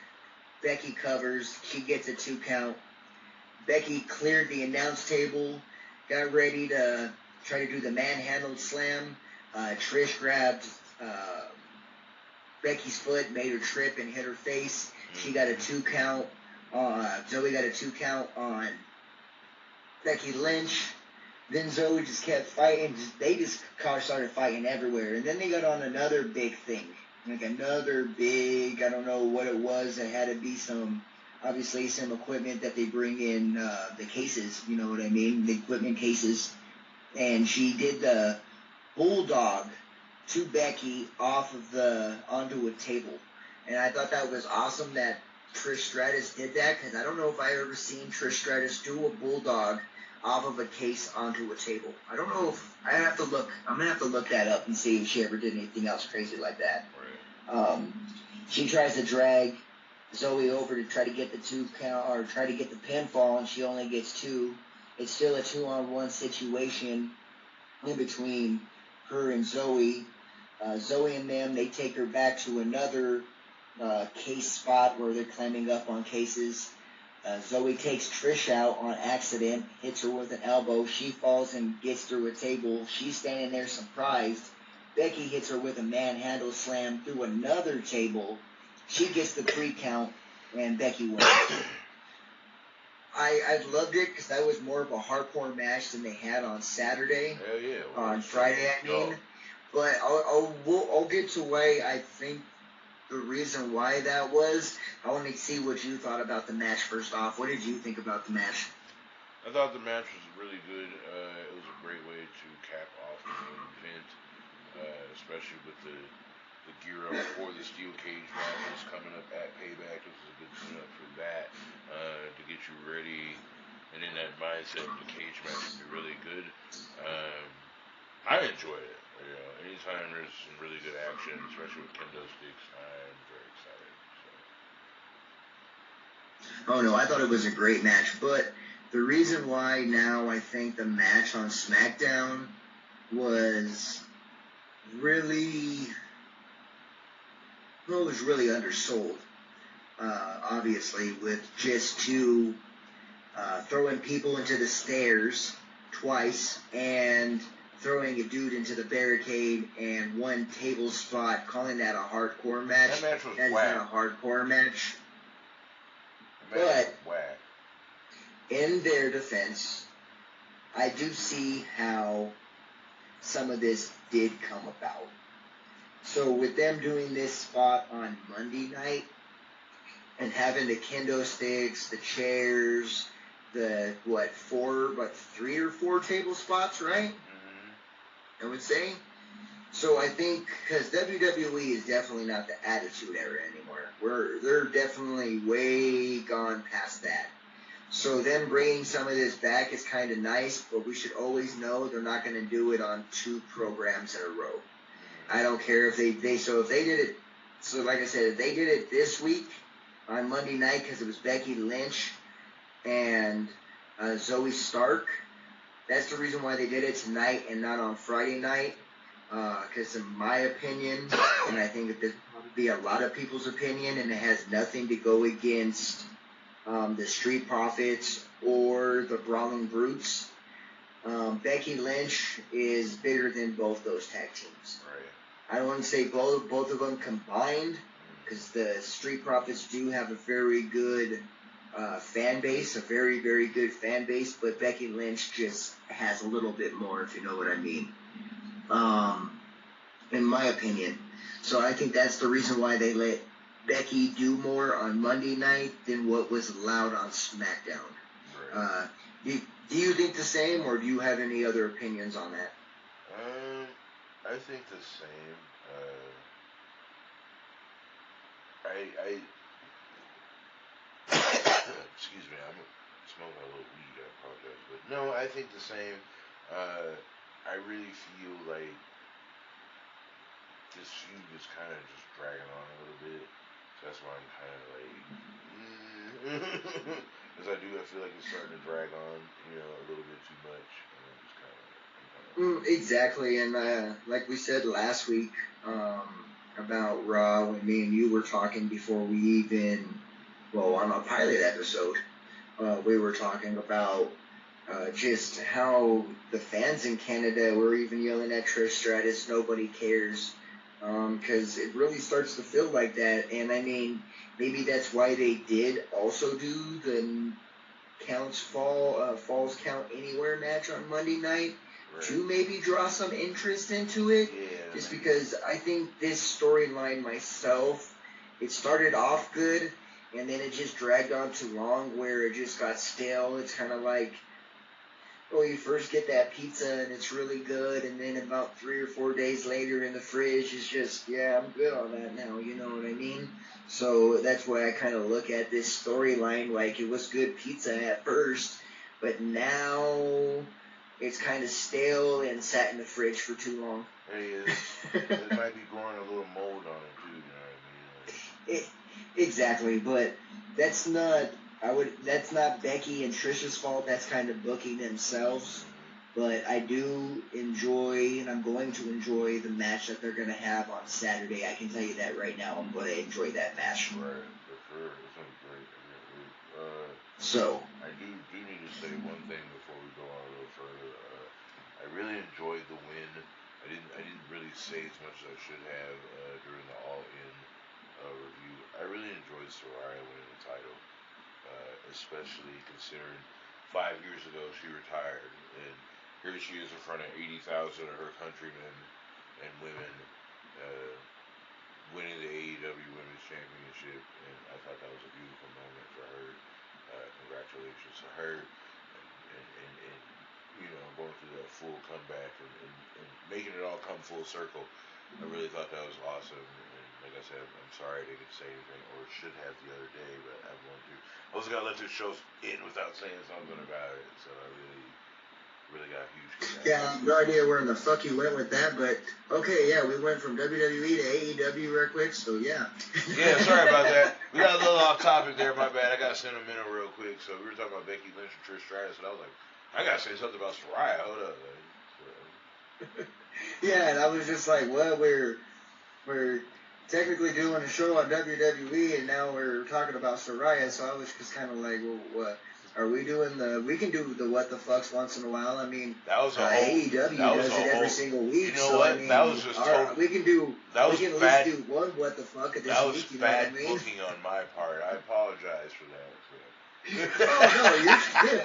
Becky covers. She gets a 2 count. Becky cleared the announce table. Got ready to try to do the manhandle slam. Trish grabbed Becky's foot, made her trip and hit her face. She got a 2 count. Zoe got a 2 count on Becky Lynch. Then Zoe just kept fighting. They just started fighting everywhere. And then they got on another big thing. Like another big, I don't know what it was. It had to be obviously some equipment that they bring in the cases. You know what I mean? The equipment cases. And she did the bulldog to Becky onto a table. And I thought that was awesome that Trish Stratus did that, because I don't know if I ever seen Trish Stratus do a bulldog off of a case onto a table. I don't know if I'm gonna have to look that up and see if she ever did anything else crazy like that. Right. She tries to drag Zoe over to try to get the 2 count, or try to get the pinfall, and she only gets 2. It's still a 2-on-1 situation in between her and Zoe. Zoe and them, they take her back to another case spot where they're climbing up on cases. Zoe takes Trish out on accident, hits her with an elbow. She falls and gets through a table. She's standing there surprised. Becky hits her with a manhandle slam through another table. She gets the 3 count, and Becky wins. I loved it, because that was more of a hardcore match than they had on Saturday. Hell yeah. On Friday, I mean. But I'll get to why I think the reason why that was. I want to see what you thought about the match first off. What did you think about the match? I thought the match was really good. It was a great way to cap off the main event, especially with the gear up for the steel cage match that's coming up at Payback. This is a good tune-up for that, to get you ready and in that mindset. The cage match would be really good. I enjoy it. You know, anytime there's some really good action, especially with kendo sticks, I'm very excited. So. Oh no, I thought it was a great match, but the reason why now I think the match on SmackDown was really undersold. Obviously, with just 2 throwing people into the stairs twice and throwing a dude into the barricade and 1 table spot, calling that a hardcore match. That match was That whack. is not a hardcore match. That match was whack. in their defense, I do see how some of this did come about. So with them doing this spot on Monday night and having the kendo sticks, the chairs, the three or four table spots, right? Mm-hmm. I would say. So I think because WWE is definitely not the Attitude Era anymore. They're definitely way gone past that. So them bringing some of this back is kind of nice, but we should always know they're not going to do it on 2 programs in a row. I don't care if if they did it, so like I said, if they did it this week on Monday night because it was Becky Lynch and Zoe Stark, that's the reason why they did it tonight and not on Friday night. Because in my opinion, and I think that this will be a lot of people's opinion, and it has nothing to go against the Street Profits or the Brawling Brutes. Becky Lynch is bigger than both those tag teams. Right. I don't want to say both of them combined, because the Street Profits do have a very good fan base, a very, very good fan base, but Becky Lynch just has a little bit more, if you know what I mean. In my opinion. So I think that's the reason why they let Becky do more on Monday night than what was allowed on SmackDown. Right. Do you think the same, or do you have any other opinions on that? I think the same. Excuse me, I'm smoking a little weed. I apologize, but no, I think the same. I really feel like this feud is kind of just dragging on a little bit. So that's why I'm kind of like, because I feel like it's starting to drag on, a little bit too much. And I'm just kind of. Exactly, and like we said last week about Raw, when me and you were talking before we even, on a pilot episode, we were talking about just how the fans in Canada were even yelling at Trish Stratus, nobody cares, because it really starts to feel like that. And I mean, maybe that's why they did also do the Falls Count Anywhere match on Monday night, right, to maybe draw some interest into it. Yeah, just because I think this storyline myself, it started off good, and then it just dragged on too long where it just got stale. It's kind of like, you first get that pizza and it's really good, and then about 3 or 4 days later in the fridge, it's just, I'm good on that now, you know what I mean? So that's why I kind of look at this storyline like it was good pizza at first, but now it's kind of stale and sat in the fridge for too long. It might be growing a little mold on it too, you know what I mean? Exactly, but that's not Becky and Trish's fault. That's kind of booking themselves. But I do enjoy, and I'm going to enjoy the match that they're going to have on Saturday. I can tell you that right now. I'm going to enjoy that match. Right, for sure. It's going to be great. So I do need to say one thing before we go on a little further. I really enjoyed the win. I didn't really say as much as I should have during the All In review. I really enjoyed Saraya winning the title, especially considering 5 years ago she retired, and here she is in front of 80,000 of her countrymen and women, winning the AEW Women's Championship, and I thought that was a beautiful moment for her. Congratulations to her, and going through that full comeback and making it all come full circle. I really thought that was awesome, and like I said, I'm sorry I didn't say anything, or should have the other day, but I'm going to. I was gonna let this show end without saying something about it, so I really got huge. Yeah, I have no idea where in the fuck you went with that, but okay, we went from WWE to AEW real quick, so yeah. Yeah, sorry about that. We got a little off topic there, my bad. I got sentimental real quick. So we were talking about Becky Lynch and Trish Stratus, and I was like, I gotta say something about Saraya. Hold up. Yeah, and I was just like, well, we're technically doing a show on WWE, and now we're talking about Saraya, so I was just kind of like, well, what? Are we doing we can do the what the fucks once in a while. I mean, that was AEW does it every single week. You know what? I mean, that was just we can do. That was we can bad. At least do one what the fuck at this that week. That was bad booking on my part. I apologize for that. So. Oh, no, you're good.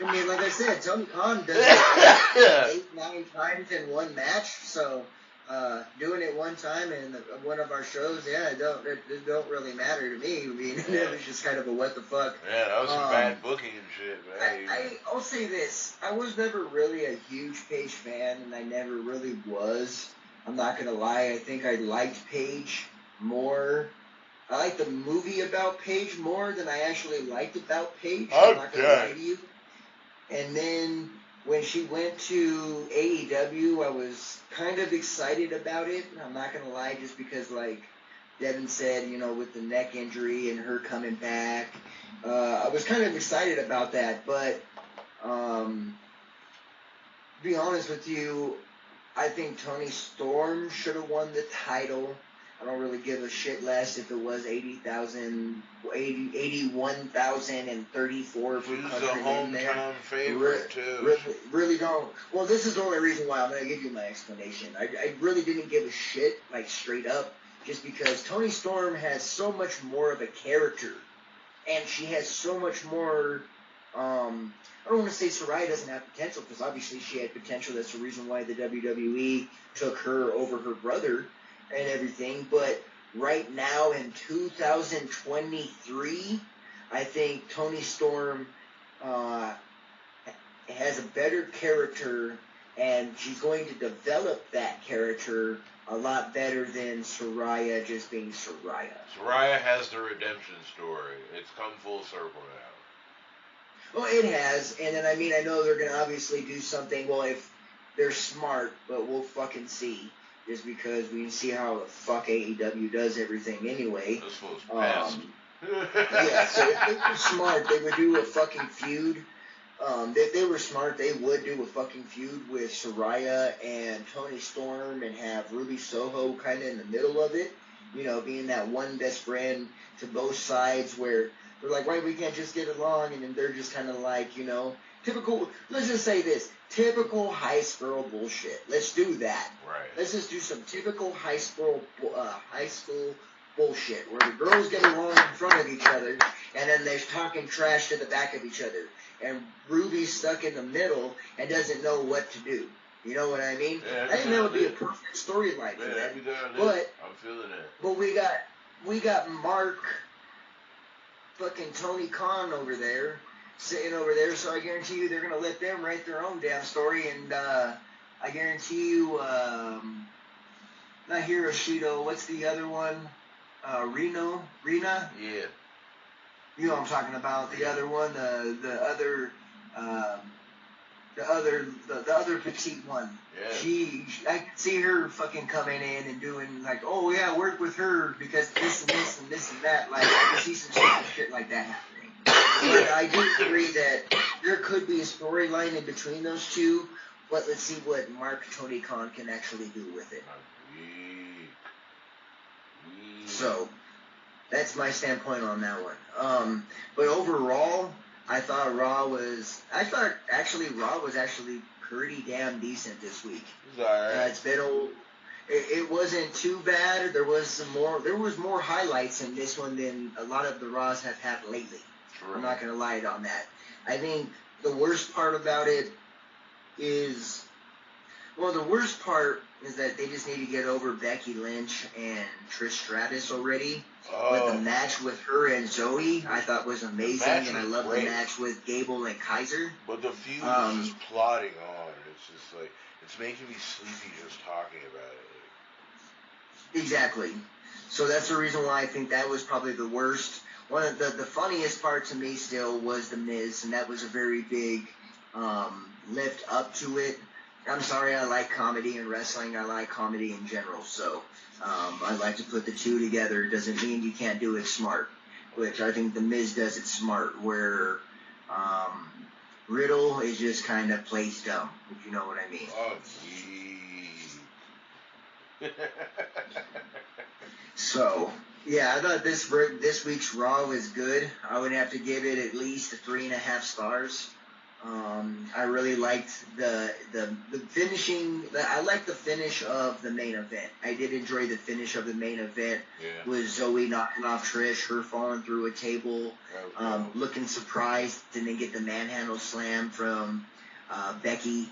I mean, like I said, Tony Khan does it 8, 9 times in one match, so doing it one time in one of our shows, yeah, it don't really matter to me. I mean, it was just kind of a what the fuck. Yeah, that was some bad booking and shit, man. I'll say this. I was never really a huge Paige fan, and I never really was. I'm not going to lie. I think I liked Paige more. I liked the movie about Paige more than I actually liked about Paige. I'm not going to lie to you. And then when she went to AEW, I was kind of excited about it. I'm not going to lie, just because, like Devin said, with the neck injury and her coming back, I was kind of excited about that. But to be honest with you, I think Toni Storm should have won the title. I don't really give a shit less if it was 81,034 for She's country a hometown favorite, too. Really don't. Well, this is the only reason why I'm going to give you my explanation. I really didn't give a shit, like, straight up, just because Toni Storm has so much more of a character, and she has so much more, I don't want to say Saraya doesn't have potential, because obviously she had potential. That's the reason why the WWE took her over her brother and everything. But right now in 2023, I think Toni Storm has a better character, and she's going to develop that character a lot better than Saraya just being Saraya. Saraya has the redemption story. It's come full circle now. Well, it has, and then, I mean, I know they're going to obviously do something, well, if they're smart, but we'll fucking see, just because we can see how the fuck AEW does everything anyway. This fool's pissed. Yeah, so if they were smart, they would do a fucking feud. If they were smart, they would do a fucking feud with Saraya and Toni Storm and have Ruby Soho kind of in the middle of it, being that one best friend to both sides, where they're like, why we can't just get along, and then they're just kind of like, typical, let's just say this, typical high school bullshit. Let's do that. Right. Let's just do some typical high school bullshit, where the girls get along in front of each other, and then they're talking trash to the back of each other, and Ruby's stuck in the middle and doesn't know what to do. You know what I mean? Yeah, I think that would be a perfect storyline for that. But I'm feeling it. But we got Mark fucking Tony Khan over there, sitting over there, so I guarantee you they're going to let them write their own damn story, and I guarantee you, not Hiroshito, what's the other one? Rena? Yeah. You know what I'm talking about, the other one, the other petite one. Yeah. I could see her fucking coming in and doing like, oh yeah, work with her because this and this and this and that. Like, I could see some stupid shit like that happening. But I do agree that there could be a storyline in between those two. But let's see what Mark Tony Khan can actually do with it. So that's my standpoint on that one. But overall, I thought Raw was actually pretty damn decent this week. It's alright. It's been old. It wasn't too bad. There was more highlights in this one than a lot of the Raws have had lately. True. I'm not gonna lie on that. I think the worst part about it is, the worst part is that they just need to get over Becky Lynch and Trish Stratus already. But the match with her and Zoe, I thought was amazing, and I love the match with Gable and Kaiser. But the feud is just plodding on. It's just like, it's making me sleepy just talking about it. Exactly. So that's the reason why I think that was probably the worst. One of the funniest part to me still was The Miz, and that was a very big lift up to it. I'm sorry, I like comedy in wrestling. I like comedy in general. So I like to put the two together. It doesn't mean you can't do it smart, which I think The Miz does it smart, where Riddle is just kind of plays dumb, if you know what I mean. Oh, gee. So, yeah, I thought this week's Raw was good. I would have to give it at least 3.5 stars. I really liked the finishing. I liked the finish of the main event. I did enjoy the finish of the main event. Yeah. With Zoe knocking off Trish, her falling through a table, looking surprised, and then get the manhandle slam from Becky,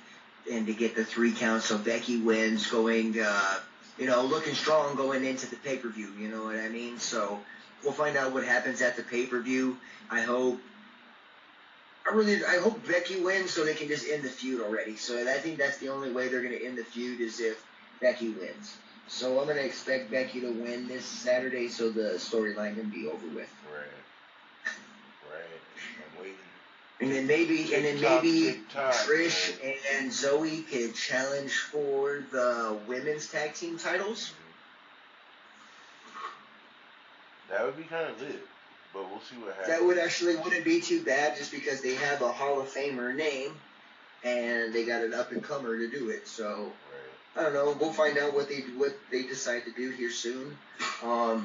and to get the 3 counts. So Becky wins, going, looking strong going into the pay-per-view. You know what I mean? So we'll find out what happens at the pay-per-view. I hope Becky wins so they can just end the feud already. So I think that's the only way they're going to end the feud is if Becky wins. So I'm going to expect Becky to win this Saturday so the storyline can be over with. Right. I'm waiting. And then maybe Trish and Zoe could challenge for the women's tag team titles. That would be kind of lit. But we'll see what happens. That wouldn't be too bad just because they have a Hall of Famer name and they got an up and comer to do it. So I don't know. We'll find out what they decide to do here soon. I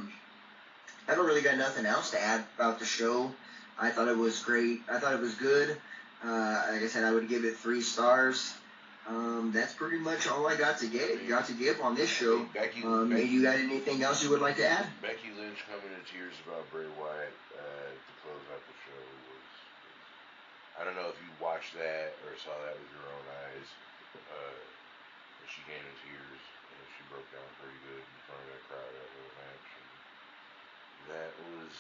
don't really got nothing else to add about the show. I thought it was great. I thought it was good. Like I said, I would give it 3 stars. That's pretty much all I got to give on this show. Maybe you got anything else you would like to add? Becky Lynch coming to tears about Bray Wyatt to close out the show was I don't know if you watched that or saw that with your own eyes. But she came in tears and she broke down pretty good in front of that crowd after the match. And that was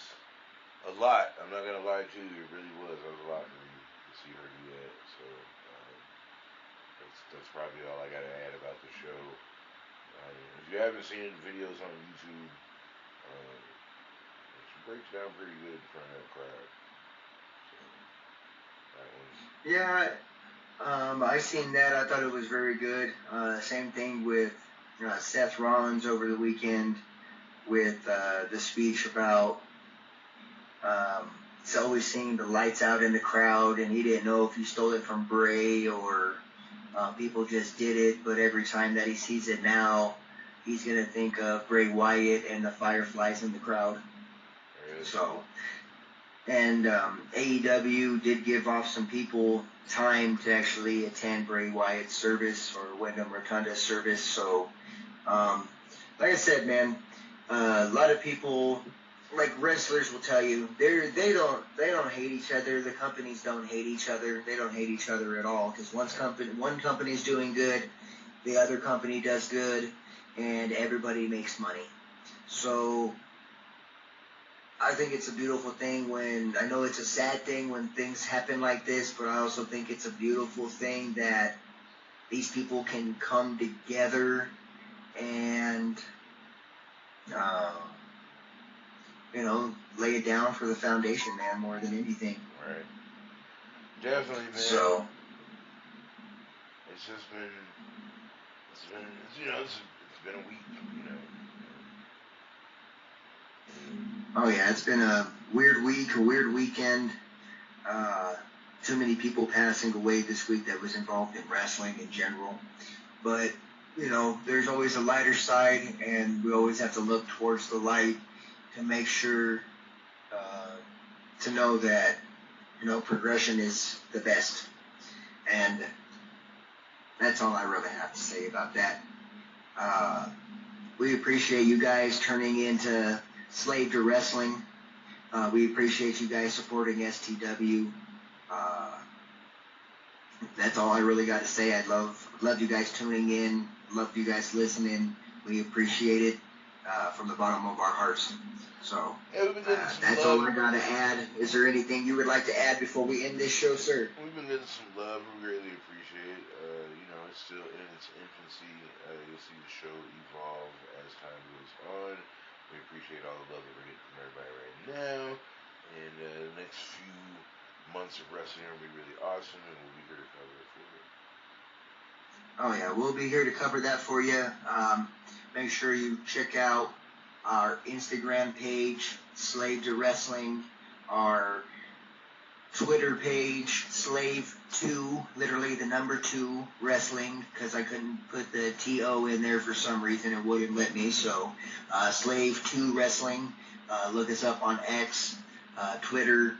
a lot. I'm not gonna lie to you, it really was. That was a lot for me to see her do that. So. That's probably all I got to add about the show. If you haven't seen videos on YouTube, she breaks down pretty good in front of that crowd. So, that Yeah, I seen that. I thought it was very good. Same thing with Seth Rollins over the weekend with the speech about it's always seeing the lights out in the crowd, and he didn't know if he stole it from Bray or people just did it, but every time that he sees it now, he's going to think of Bray Wyatt and the fireflies in the crowd. So, and AEW did give off some people time to actually attend Bray Wyatt's service or Wyndham Rotunda's service. So, like I said, man, a lot of people, like wrestlers will tell you, they don't hate each other. The companies don't hate each other. They don't hate each other at all because one company's doing good, the other company does good, and everybody makes money. So I think it's a beautiful thing when I know it's a sad thing when things happen like this, but I also think it's a beautiful thing that these people can come together and lay it down for the foundation, man, more than anything. Right. Definitely, man. So it's been a week, Oh yeah, it's been a weird week, a weird weekend. Too many people passing away this week that was involved in wrestling in general. But, there's always a lighter side, and we always have to look towards the light to make sure to know that, progression is the best. And that's all I really have to say about that. We appreciate you guys turning into Slave to Wrestling. We appreciate you guys supporting STW. That's all I really got to say. I love you guys tuning in. Love you guys listening. We appreciate it from the bottom of our hearts. So that's all I got to add. Is there anything you would like to add before we end this show, sir? We've been getting some love. We really appreciate it. It's still in its infancy. You'll see the show evolve as time goes on. We appreciate all the love that we're getting from everybody right now. And the next few months of wrestling will be really awesome, and we'll be here to cover it for you. Oh yeah, we'll be here to cover that for you. Make sure you check out our Instagram page, Slave to Wrestling, our Twitter page, Slave2, literally the number 2 Wrestling, because I couldn't put the TO in there for some reason. It wouldn't let me. So Slave2 Wrestling. Look us up on X, Twitter.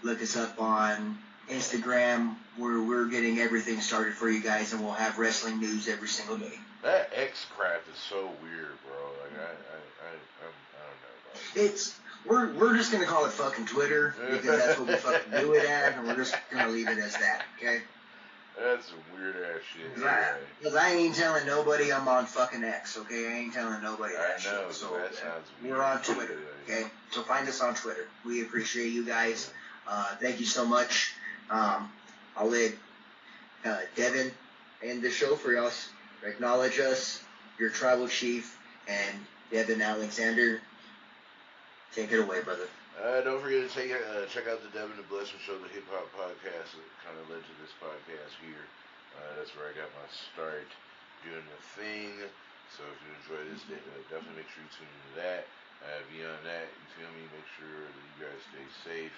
Look us up on Instagram. Instagram where we're getting everything started for you guys, and we'll have wrestling news every single day. That X crap is so weird, bro. Like I don't know. We're just gonna call it fucking Twitter because that's what we fucking do it at, and we're just gonna leave it as that, okay? That's some weird ass shit. Because I ain't telling nobody I'm on fucking X, okay? I ain't telling nobody that I know, shit. So that sounds weird. we're on Twitter, okay? So find us on Twitter. We appreciate you guys. Thank you so much. I'll let Devin end the show for us. Acknowledge us, your tribal chief, and Devin Alexander. Take it away, brother. Don't forget to check out the Devin the Blessing Show, the hip hop podcast that kind of led to this podcast here. That's where I got my start doing the thing. So if you enjoy this, definitely make sure you tune into that. Beyond that, you feel me? Make sure that you guys stay safe.